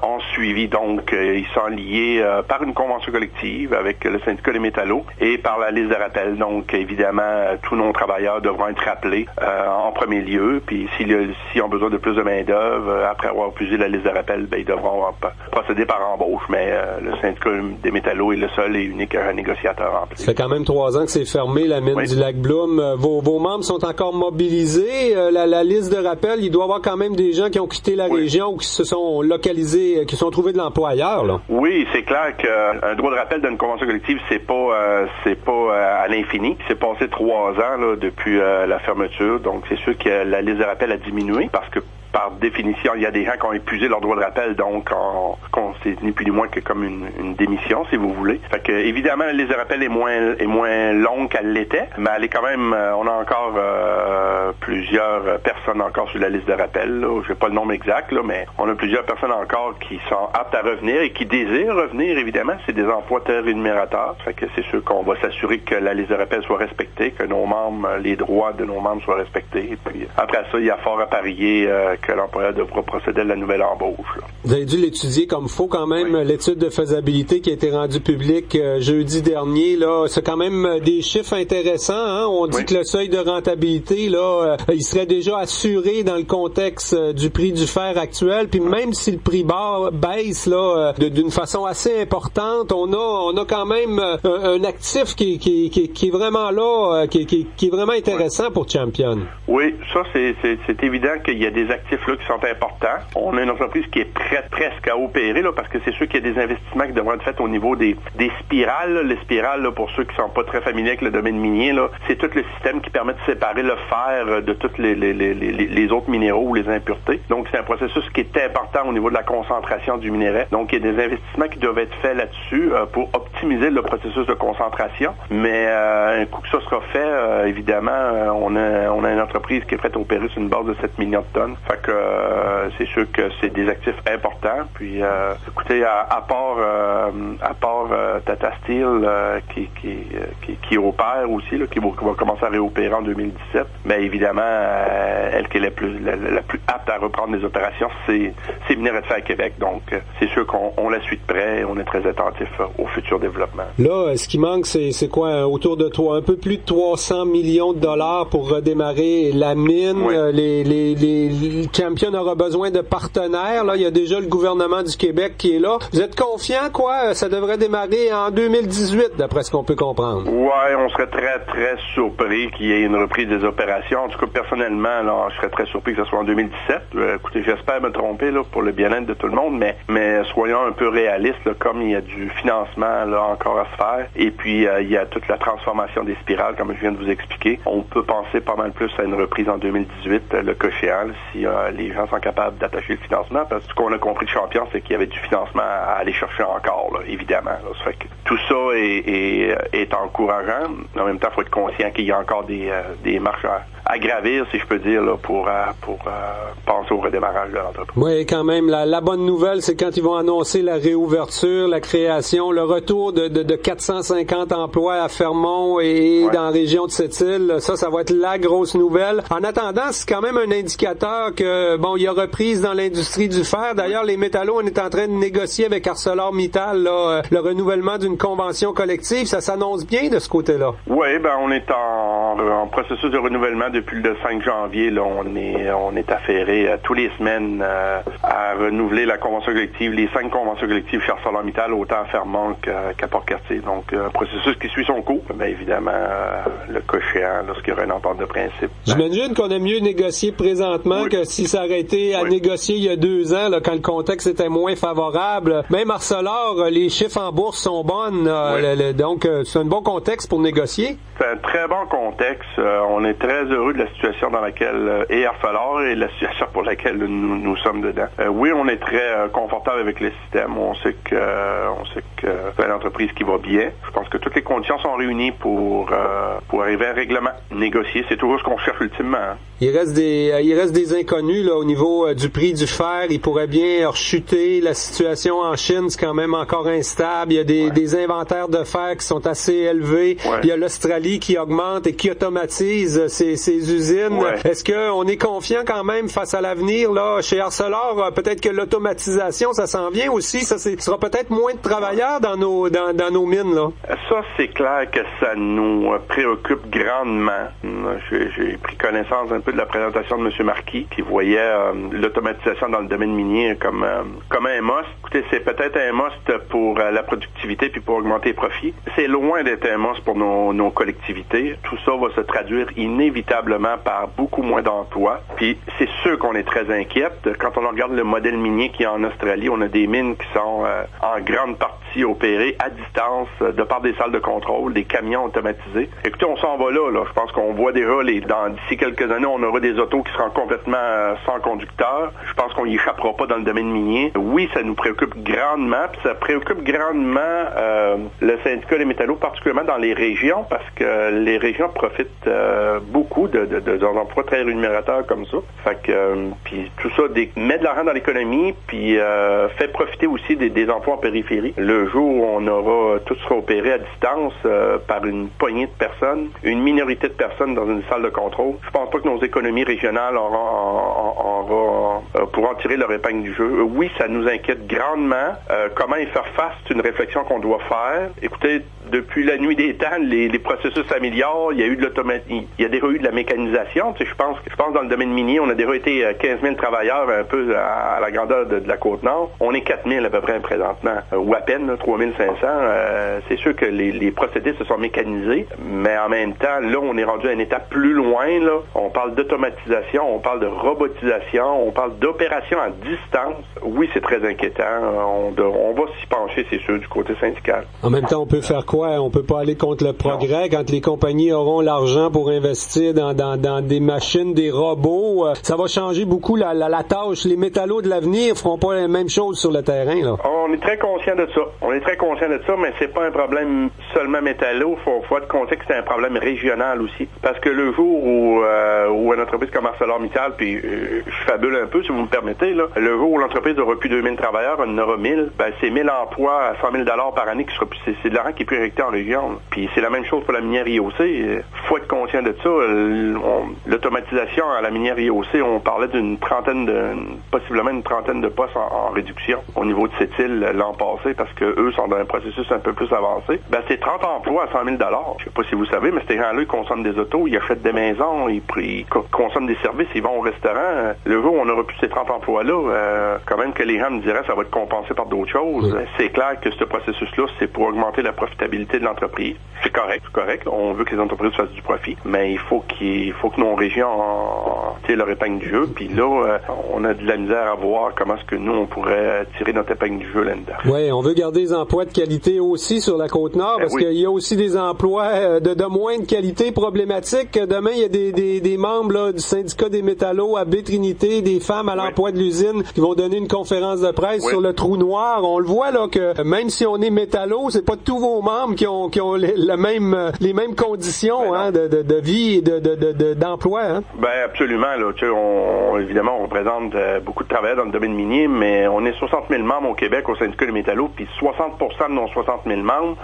ont suivi. Donc, ils sont liés par une convention collective avec le syndicat des métallos et par la liste de rappel. Donc, évidemment, tous nos travailleurs devront être rappelés en premier lieu. Puis, s'ils ont besoin de plus de main-d'œuvre, après avoir épuisé la liste de rappel, ils devront procéder par embauche. Mais le syndicat des métallos est le seul et unique négociateur en plus. Ça fait quand même 3 ans que c'est fermé, la mine du lac Bloom. Vos membres sont encore mobilisés. La liste de rappel, il doit y avoir quand même des gens qui ont quitté la région ou qui se sont localisés, qui sont trouvés de l'emploi ailleurs, là. Oui, c'est clair qu'un droit de rappel d'une convention collective, c'est pas à l'infini. C'est passé 3 ans là, depuis la fermeture, donc c'est sûr que la liste de rappel a diminué parce que par définition, il y a des gens qui ont épuisé leur droit de rappel, donc c'est ni plus ni moins que comme une démission, si vous voulez. Fait que évidemment, la liste de rappel est moins longue qu'elle l'était, mais elle est quand même, on a encore plusieurs personnes encore sur la liste de rappel. Là. Je n'ai pas le nombre exact, là, mais on a plusieurs personnes encore qui sont aptes à revenir et qui désirent revenir, évidemment. C'est des emplois très rémunérateurs. Fait que c'est sûr qu'on va s'assurer que la liste de rappel soit respectée, que nos membres, les droits de nos membres soient respectés. Et puis après ça, il y a fort à parier que l'employeur devra procéder à la nouvelle embauche. Là. Vous avez dû l'étudier comme faut quand même, l'étude de faisabilité qui a été rendue publique jeudi dernier. Là, c'est quand même des chiffres intéressants. Hein? On dit que le seuil de rentabilité, là, il serait déjà assuré dans le contexte du prix du fer actuel. Puis même si le prix baisse là, d'une façon assez importante, on a quand même un actif qui est vraiment là, qui est vraiment intéressant pour Champion. Oui, ça c'est évident qu'il y a des actifs actifs-là qui sont importants. On a une entreprise qui est prête presque à opérer, là, parce que c'est sûr qu'il y a des investissements qui devraient être faits au niveau des spirales. Là. Les spirales, là, pour ceux qui sont pas très familiers avec le domaine minier, là, c'est tout le système qui permet de séparer le fer de tous les autres minéraux ou les impuretés. Donc, c'est un processus qui est important au niveau de la concentration du minerai. Donc, il y a des investissements qui doivent être faits là-dessus pour optimiser le processus de concentration. Mais un coup que ça sera fait, évidemment, on a une entreprise qui est prête à opérer sur une base de 7 millions de tonnes. Fait que c'est sûr que c'est des actifs importants. Puis, écoutez, à part Tata Steel qui opère aussi, là, qui va commencer à réopérer en 2017, mais évidemment, elle qui est la plus apte à reprendre les opérations, c'est Minerais de Fer Québec. Donc, c'est sûr qu'on la suit de près et on est très attentif au futur développement. Là, ce qui manque, c'est quoi? Autour de un peu plus de 300 millions de dollars pour redémarrer la mine. Oui. Les Champion aura besoin de partenaires. Là, il y a déjà le gouvernement du Québec qui est là. Vous êtes confiant, quoi? Ça devrait démarrer en 2018, d'après ce qu'on peut comprendre. Ouais, on serait très, très surpris qu'il y ait une reprise des opérations. En tout cas, personnellement, là, je serais très surpris que ce soit en 2017. Écoutez, j'espère me tromper là, pour le bien-être de tout le monde, mais soyons un peu réalistes, là, comme il y a du financement là, encore à se faire, et puis il y a toute la transformation des spirales, comme je viens de vous expliquer. On peut penser pas mal plus à une reprise en 2018, le cas échéant, si les gens sont capables d'attacher le financement, parce que ce qu'on a compris de Champion, c'est qu'il y avait du financement à aller chercher encore, là, évidemment. Là. Ça fait que tout ça est encourageant. En même temps, il faut être conscient qu'il y a encore des marches à gravir, si je peux dire, là, pour penser au redémarrage de l'entreprise. Oui, quand même. La bonne nouvelle, c'est quand ils vont annoncer la réouverture, la création, le retour de 450 emplois à Fermont et dans la région de Sept-Îles. Ça va être la grosse nouvelle. En attendant, c'est quand même un indicateur que, bon, il y a reprise dans l'industrie du fer. D'ailleurs, les métallos, on est en train de négocier avec ArcelorMittal là, le renouvellement d'une convention collective. Ça s'annonce bien de ce côté-là. Oui, on est en processus de renouvellement depuis le 5 janvier. Là, on est affairé tous les semaines à renouveler la convention collective, les 5 conventions collectives chez ArcelorMittal, autant à Fermont qu'à Port-Cartier. Donc, un processus qui suit son cours. Bien évidemment, le cas échéant, lorsqu'il y aura une entente de principe. J'imagine qu'on a mieux négocié présentement que si ça aurait été à négocier il y a 2 ans, là, quand le contexte était moins favorable. Même Arcelor, les chiffres en bourse sont bonnes. Donc, c'est un bon contexte pour négocier. C'est un très bon contexte. On est très heureux de la situation dans laquelle est Arcelor et la situation pour laquelle nous sommes dedans. Oui, on est très confortable avec le système. On sait que c'est une entreprise qui va bien. Je pense que toutes les conditions sont réunies pour arriver à un règlement négocié. C'est toujours ce qu'on cherche ultimement. Hein. Il reste des inconnus là au niveau du prix du fer. Il pourrait bien rechuter. La situation en Chine, c'est quand même encore instable. Il y a des inventaires de fer qui sont assez élevés. Ouais. Il y a l'Australie qui augmente et qui automatise ses usines. Ouais. Est-ce qu'on est confiant quand même face à l'avenir là chez Arcelor? Peut-être que l'automatisation, ça s'en vient aussi. Ça sera peut-être moins de travailleurs dans nos mines là. Ça, c'est clair que ça nous préoccupe grandement. J'ai pris connaissance un peu de la présentation de M. Marquis qui voyait l'automatisation dans le domaine minier comme un must. Écoutez, c'est peut-être un must pour la productivité puis pour augmenter les profits. C'est loin d'être un must pour nos collectivités. Tout ça va se traduire inévitablement par beaucoup moins d'emplois. Puis c'est sûr qu'on est très inquiète. Quand on regarde le modèle minier qui est en Australie, on a des mines qui sont en grande partie opérées à distance de par des salles de contrôle, des camions automatisés. Écoutez, on s'en va là. Je pense qu'on voit déjà d'ici quelques années, on aura des autos qui seront complètement sans conducteur. Je pense qu'on y échappera pas dans le domaine minier. Oui, ça nous préoccupe grandement, puis ça préoccupe grandement le syndicat des métallos, particulièrement dans les régions, parce que les régions profitent beaucoup d'emplois très rémunérateurs comme ça. Fait que puis tout ça met de l'argent dans l'économie, puis fait profiter aussi des emplois en périphérie. Le jour où tout sera opéré à distance par une poignée de personnes, une minorité de personnes dans une salle de contrôle, je pense pas que nos économies régionales pourront tirer leur épingle du jeu. Oui, ça nous inquiète grandement. Comment y faire face, c'est une réflexion qu'on doit faire. Écoutez, depuis la nuit des temps, les processus s'améliorent. Il y a eu il y a déjà eu de la mécanisation. Tu sais, je pense dans le domaine minier, on a déjà été 15 000 travailleurs un peu à la grandeur de la Côte-Nord. On est 4 000 à peu près présentement, ou à peine, 3 500. C'est sûr que les procédés se sont mécanisés, mais en même temps, là, on est rendu à une étape plus loin. Là. On parle d'automatisation, on parle de robotisation, on parle d'opération à distance. Oui, c'est très inquiétant. On va s'y pencher, c'est sûr, du côté syndical. En même temps, on peut faire quoi? On peut pas aller contre le progrès quand les compagnies auront l'argent pour investir dans des machines, des robots. Ça va changer beaucoup la tâche. Les métallos de l'avenir feront pas la même chose sur le terrain, là. On est très conscient de ça. Mais c'est pas un problème seulement métallo. Faut être conscient que c'est un problème régional aussi. Parce que le jour où une entreprise comme ArcelorMittal, puis je fabule un peu, si vous me permettez, là, le jour où l'entreprise aura plus 2000 travailleurs, on en aura 1000, c'est 1000 emplois à 100 000 $ par année qui sera plus, c'est de l'argent qui est plus injecté en région. Là. Puis c'est la même chose pour la minière IOC. Faut être conscient de ça. L'automatisation à la minière IOC, on parlait possiblement une trentaine de postes en réduction au niveau de cette île l'an passé parce que eux sont dans un processus un peu plus avancé. C'est 30 emplois à 100 000 $. Je sais pas si vous savez, mais ces gens-là, ils consomment des autos, ils achètent des maisons, ils consomment des services, ils vont au restaurant. Le jour où on aura plus ces 30 emplois-là, quand même que les gens me diraient ça va être compensé par d'autres choses. C'est clair que ce processus-là, c'est pour augmenter la profitabilité de l'entreprise. C'est correct. On veut que les entreprises fassent du profit, mais il faut que nos régions tirent leur épingle du jeu. Puis là, on a de la misère à voir comment est-ce que nous, on pourrait tirer notre épingle du jeu là-dedans. Oui, on veut garder des emplois de qualité aussi sur la Côte-Nord parce qu'il y a aussi des emplois de moins de qualité problématiques. Demain, il y a des membres là, du syndicat des métallos à Baie-Trinité, des femmes à l'emploi de l'usine qui vont donner une conférence de presse sur le trou noir. On le voit là que même si on est métallo, c'est pas tous vos membres qui ont les mêmes conditions de vie et d'emploi. Hein? Absolument. Là, tu sais, évidemment, on représente beaucoup de travailleurs dans le domaine minier, mais on est 60 000 membres au Québec au syndicat des métallos, puis 60% de nos 60 000 membres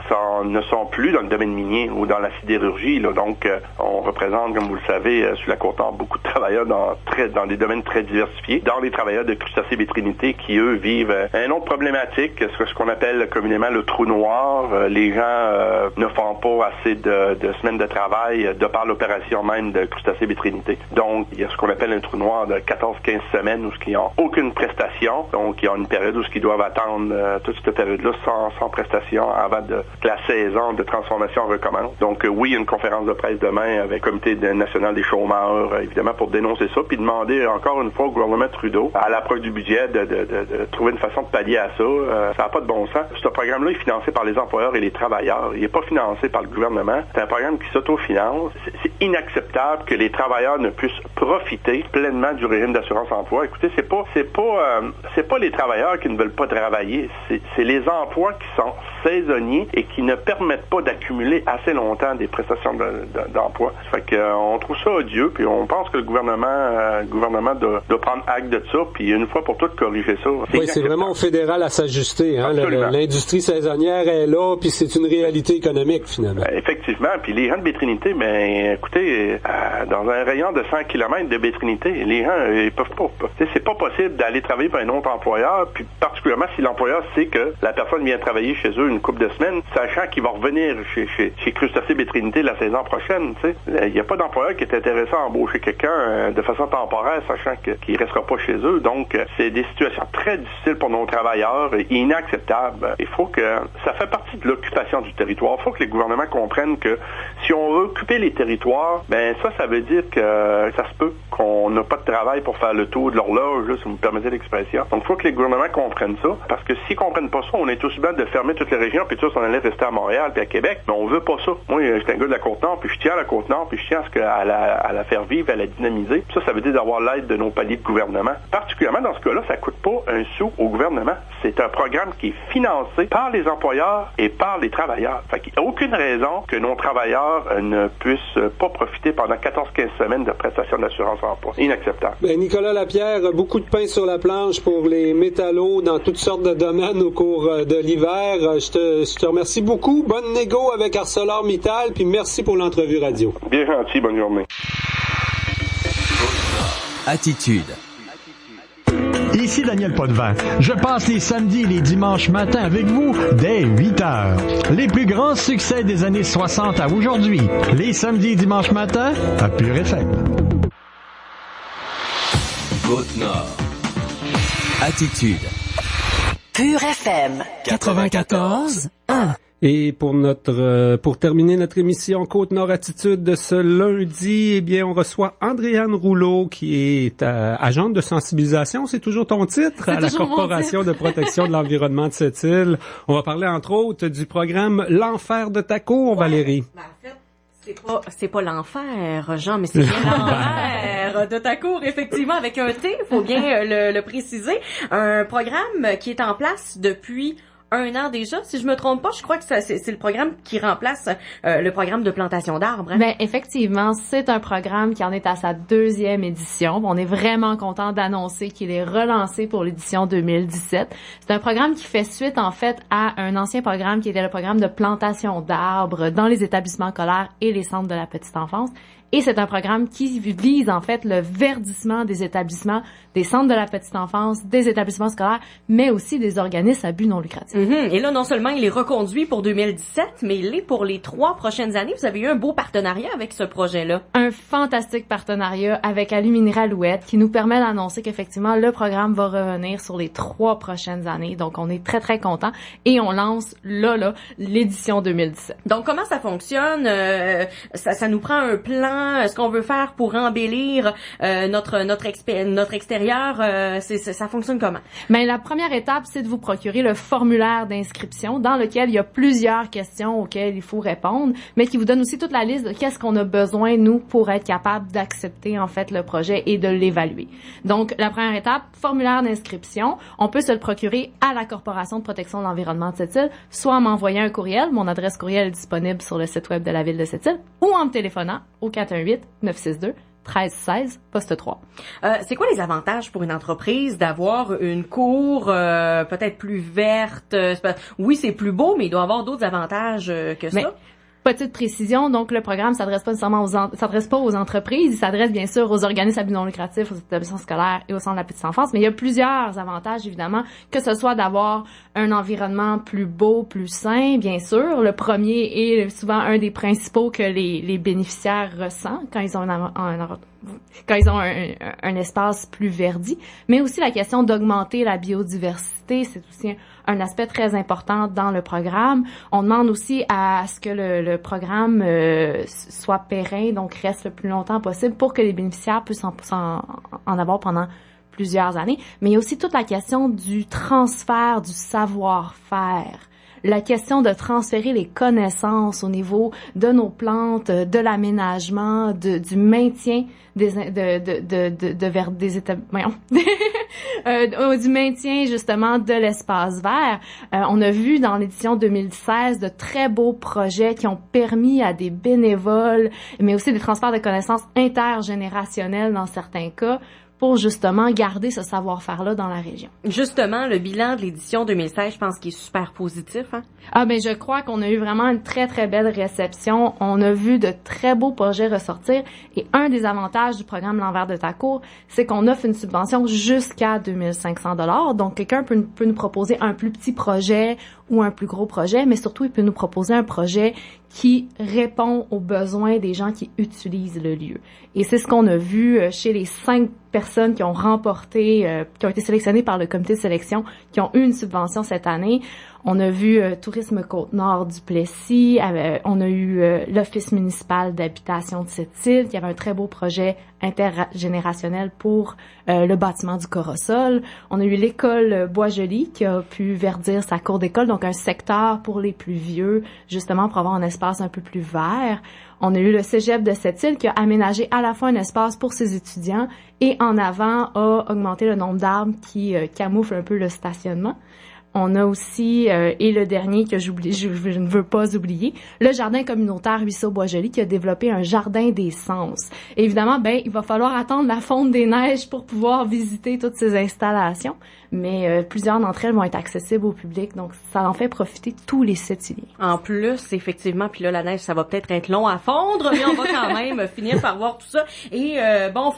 ne sont plus dans le domaine minier ou dans la sidérurgie. Là. Donc, on représente, comme vous le savez, sur la Côte-Nord, beaucoup de travailleurs dans des domaines très diversifiés, dans les travailleurs de Crustacés Baie-Trinité qui, eux, vivent une autre problématique, ce qu'on appelle communément le trou noir. Les gens ne font pas assez de semaines de travail de par l'opération même de Crustacés Baie-Trinité. Donc, il y a ce qu'on appelle un trou noir de 14-15 semaines où ils n'ont aucune prestation. Donc, il y a une période où ils doivent attendre toute cette période-là sans prestation avant que la saison de transformation recommence. Donc, oui, il y a une conférence de presse demain avec le Comité national des chômeurs, évidemment, pour dénoncer ça, puis demander encore une fois au gouvernement Trudeau, à l'approche du budget, de trouver une façon de pallier à ça. Ça n'a pas de bon sens. Ce programme-là est financé par les employeurs et les travailleurs. Il n'est pas financé par le gouvernement. C'est un programme qui s'autofinance. C'est inacceptable que les travailleurs ne puissent profiter pleinement du régime d'assurance-emploi. Écoutez, c'est pas les travailleurs qui ne veulent pas travailler. C'est les emplois qui sont saisonniers et qui ne permettent pas d'accumuler assez longtemps des prestations d'emploi. Fait qu'on trouve ça odieux, puis on pense que le gouvernement doit prendre acte de ça, puis une fois pour toutes corriger ça. Oui, c'est vraiment au fédéral à s'ajuster. Hein? L'industrie saisonnière est là, puis c'est une réalité économique, finalement. Effectivement, puis les gens de Baie-Trinité, écoutez, dans un rayon de 100 km de Baie-Trinité, les gens, ils peuvent pas. C'est pas possible d'aller travailler pour un autre employeur, puis particulièrement si l'employeur sait que la personne vient travailler chez eux une couple de semaines, sachant qu'il va revenir chez Crustacés Baie-Trinité la saison prochaine. Il n'y a pas d'employeur qui est intéressé à embaucher quelqu'un de façon temporaire, sachant qu'il ne restera pas chez eux. Donc, c'est des situations très difficiles pour nos travailleurs et inacceptables. Il faut que ça fait partie de l'occupation du territoire. Il faut que les gouvernements comprennent que si on veut occuper les territoires, ça veut dire que ça se peut qu'on n'a pas de travail pour faire le tour de l'horloge, si vous me permettez l'expression. Donc, il faut que les gouvernements comprennent ça, parce que s'ils comprennent pas ça, on est aussi bien de fermer toutes les régions, puis tous on allait rester à Montréal puis à Québec, mais on veut pas ça. Moi, j'étais un gars de la Côte-Nord, puis je tiens à la Côte-Nord, puis je tiens à la faire vivre, à la dynamiser. Puis ça veut dire d'avoir l'aide de nos paliers de gouvernement. Particulièrement dans ce cas-là, ça coûte pas un sou au gouvernement. C'est un programme qui est financé par les employeurs et par les travailleurs. Fait qu'il n'y a aucune raison que nos travailleurs ne puissent pas profiter pendant 14-15 semaines de prestations d'assurance-emploi. Inacceptable. Nicolas Lapierre, beaucoup de pain sur la planche pour les métallos dans toutes sortes de domaines au cours de l'hiver. Je te remercie beaucoup. Bonne négo avec ArcelorMittal, puis merci pour l'entrevue radio. Bien gentil, bonne journée. Attitude. Ici Daniel Potvin. Je passe les samedis et les dimanches matins avec vous dès 8h. Les plus grands succès des années 60 à aujourd'hui. Les samedis et dimanches matins à Pure FM. Côte-Nord. Attitude. Pure FM 94.1. Et pour terminer notre émission Côte-Nord Attitude de ce lundi, eh bien, on reçoit Andréane Rouleau, qui est agente de sensibilisation. C'est toujours ton titre à la Corporation de protection de l'environnement de cette île. On va parler, entre autres, du programme L'Enfer de ta cour, Valérie. Ben, en fait, c'est pas l'enfer, Jean, mais c'est bien l'enfer de ta cour, effectivement, avec un T, faut bien le préciser. Un programme qui est en place depuis 1 an déjà, si je me trompe pas, je crois que c'est le programme qui remplace le programme de plantation d'arbres. Hein? Ben effectivement, c'est un programme qui en est à sa 2e édition. On est vraiment content d'annoncer qu'il est relancé pour l'édition 2017. C'est un programme qui fait suite en fait à un ancien programme qui était le programme de plantation d'arbres dans les établissements scolaires et les centres de la petite enfance. Et c'est un programme qui vise en fait le verdissement des établissements, des centres de la petite enfance, des établissements scolaires, mais aussi des organismes à but non lucratif. Et là, non seulement il est reconduit pour 2017, mais il est pour les 3 prochaines années. Vous avez eu un beau partenariat avec ce projet-là. Un fantastique partenariat avec Aluminerie Alouette qui nous permet d'annoncer qu'effectivement le programme va revenir sur les 3 prochaines années. Donc on est très très contents et on lance là l'édition 2017. Donc comment ça fonctionne? Ça nous prend un plan. Ce qu'on veut faire pour embellir notre extérieur, ça fonctionne comment? Ben la première étape, c'est de vous procurer le formulaire d'inscription dans lequel il y a plusieurs questions auxquelles il faut répondre, mais qui vous donne aussi toute la liste de qu'est-ce qu'on a besoin nous pour être capable d'accepter en fait le projet et de l'évaluer. Donc la première étape, formulaire d'inscription, on peut se le procurer à la Corporation de protection de l'environnement de cette île, soit en m'envoyant un courriel, mon adresse courriel est disponible sur le site web de la ville de cette île, ou en me téléphonant au 418-962-1316, poste 3. C'est quoi les avantages pour une entreprise d'avoir une cour peut-être plus verte? Oui, c'est plus beau, mais il doit y avoir d'autres avantages que ça. Petite précision, donc le programme s'adresse pas nécessairement s'adresse pas aux entreprises, il s'adresse bien sûr aux organismes à but non lucratif, aux établissements scolaires et au centre de la petite enfance, mais il y a plusieurs avantages évidemment, que ce soit d'avoir un environnement plus beau, plus sain, bien sûr. Le premier est souvent un des principaux que les bénéficiaires ressentent quand ils ont un espace plus verdi, mais aussi la question d'augmenter la biodiversité, c'est aussi un aspect très important dans le programme. On demande aussi à ce que le programme soit pérenne, donc reste le plus longtemps possible pour que les bénéficiaires puissent en avoir pendant plusieurs années. Mais il y a aussi toute la question du transfert du savoir-faire. La question de transférer les connaissances au niveau de nos plantes, de l'aménagement, du maintien du maintien justement de l'espace vert. On a vu dans l'édition 2016 de très beaux projets qui ont permis à des bénévoles, mais aussi des transferts de connaissances intergénérationnels dans certains cas, pour justement garder ce savoir-faire-là dans la région. Justement, le bilan de l'édition 2016, je pense qu'il est super positif. Hein? Ben je crois qu'on a eu vraiment une très, très belle réception. On a vu de très beaux projets ressortir. Et un des avantages du programme L'Envers de ta cour, c'est qu'on offre une subvention jusqu'à 2500 $. Donc, quelqu'un peut nous proposer un plus petit projet ou un plus gros projet, mais surtout, il peut nous proposer un projet qui répond aux besoins des gens qui utilisent le lieu. Et c'est ce qu'on a vu chez les 5 personnes qui ont remporté, qui ont été sélectionnées par le comité de sélection, qui ont eu une subvention cette année. On a vu Tourisme Côte-Nord du Plessis, on a eu l'Office municipal d'habitation de cette île, qui avait un très beau projet intergénérationnel pour le bâtiment du Corosol. On a eu l'école Bois-Joli, qui a pu verdir sa cour d'école, donc un secteur pour les plus vieux, justement pour avoir un espace un peu plus vert. On a eu le Cégep de cette île qui a aménagé à la fois un espace pour ses étudiants et en avant a augmenté le nombre d'arbres qui camouflent un peu le stationnement. On a aussi, et le dernier que je ne veux pas oublier, le jardin communautaire Ruisseau-Bois-Joli qui a développé un jardin des sens. Évidemment, il va falloir attendre la fonte des neiges pour pouvoir visiter toutes ces installations, mais plusieurs d'entre elles vont être accessibles au public, donc ça en fait profiter tous les citiliens. En plus, effectivement, puis là, la neige, ça va peut-être être long à fondre, mais on va quand même finir par voir tout ça. Et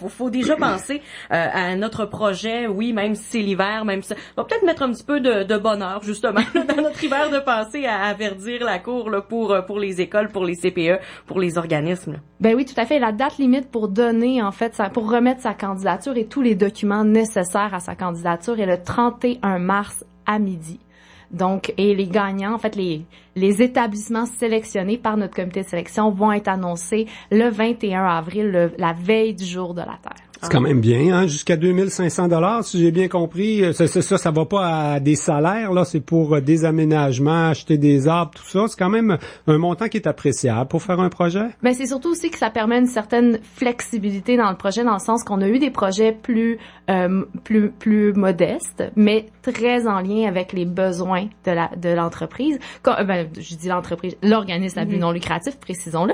faut déjà penser à notre projet, oui, même si c'est l'hiver, même si on va peut-être mettre un petit peu de bonheur, justement, dans notre hiver, de penser à verdir la cour là, pour les écoles, pour les CPE, pour les organismes. Ben oui, tout à fait. La date limite pour donner, en fait, pour remettre sa candidature et tous les documents nécessaires à sa candidature est le 31 mars à midi. Donc, et les gagnants, en fait, les établissements sélectionnés par notre comité de sélection vont être annoncés le 21 avril, la veille du jour de la Terre. C'est quand même bien, hein, jusqu'à 2500 $, si j'ai bien compris. Ça va pas à des salaires, là, c'est pour des aménagements, acheter des arbres, tout ça. C'est quand même un montant qui est appréciable pour faire un projet. Ben, c'est surtout aussi que ça permet une certaine flexibilité dans le projet, dans le sens qu'on a eu des projets plus modestes, mais très en lien avec les besoins de l'entreprise. Je dis l'entreprise, l'organisme à but non lucratif, précisons-le.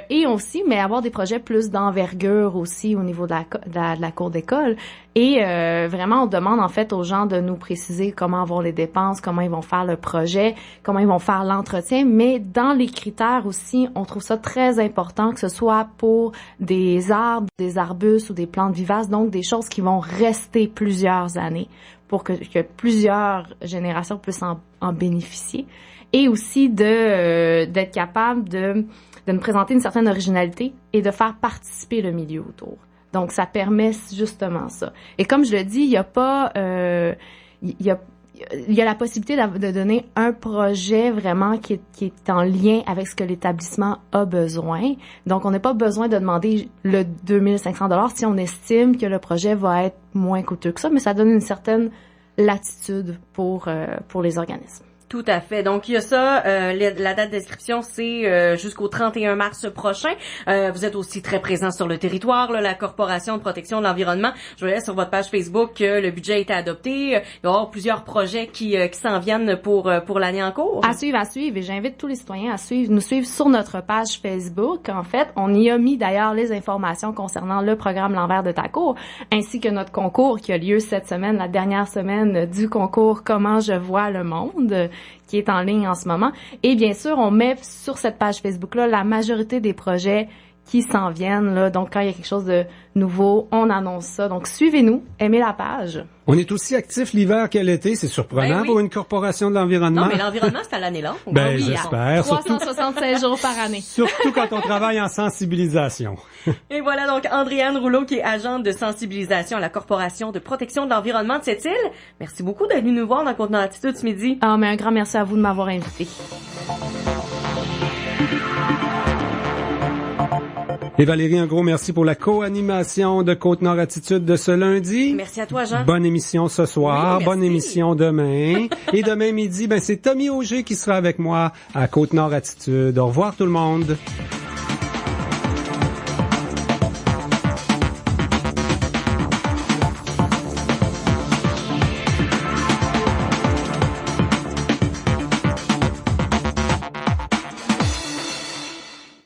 Et aussi, mais avoir des projets plus d'envergure aussi au niveau de la cour d'école. Et vraiment, on demande en fait aux gens de nous préciser comment vont les dépenses, comment ils vont faire le projet, comment ils vont faire l'entretien. Mais dans les critères aussi, on trouve ça très important que ce soit pour des arbres, des arbustes ou des plantes vivaces, donc des choses qui vont rester plusieurs années pour que plusieurs générations puissent en bénéficier. Et aussi d'être capable de nous présenter une certaine originalité et de faire participer le milieu autour. Donc, ça permet justement ça. Et comme je le dis, il y a pas, il y a la possibilité de donner un projet vraiment qui est en lien avec ce que l'établissement a besoin. Donc, on n'a pas besoin de demander le 2500 $ si on estime que le projet va être moins coûteux que ça, mais ça donne une certaine latitude pour les organismes. Tout à fait. Donc, il y a ça. La date d'inscription, c'est jusqu'au 31 mars prochain. Vous êtes aussi très présent sur le territoire, là, la Corporation de protection de l'environnement. Je voyais sur votre page Facebook que le budget a été adopté. Il va y avoir plusieurs projets qui s'en viennent pour l'année en cours. À suivre. Et j'invite tous les citoyens à nous suivre sur notre page Facebook. En fait, on y a mis d'ailleurs les informations concernant le programme L'envers de ta cour, ainsi que notre concours qui a lieu cette semaine, la dernière semaine du concours Comment je vois le monde, qui est en ligne en ce moment. Et bien sûr, on met sur cette page Facebook-là la majorité des projets qui s'en viennent, là. Donc, quand il y a quelque chose de nouveau, on annonce ça. Donc, suivez-nous, aimez la page. On est aussi actif l'hiver qu'à l'été. C'est surprenant pour une corporation de l'environnement. Non, mais l'environnement, c'est à l'année longue. J'espère. 365 jours par année. Surtout quand on travaille en sensibilisation. Et voilà donc Andréane Rouleau, qui est agente de sensibilisation à la Corporation de protection de l'environnement de cette île. Merci beaucoup d'être venu nous voir dans Contenant Attitude ce midi. Mais un grand merci à vous de m'avoir invité. Et Valérie, un gros merci pour la co-animation de Côte-Nord Attitude de ce lundi. Merci à toi, Jean. Bonne émission ce soir, oui, bonne émission demain. Et demain midi, c'est Tommy Auger qui sera avec moi à Côte-Nord Attitude. Au revoir tout le monde.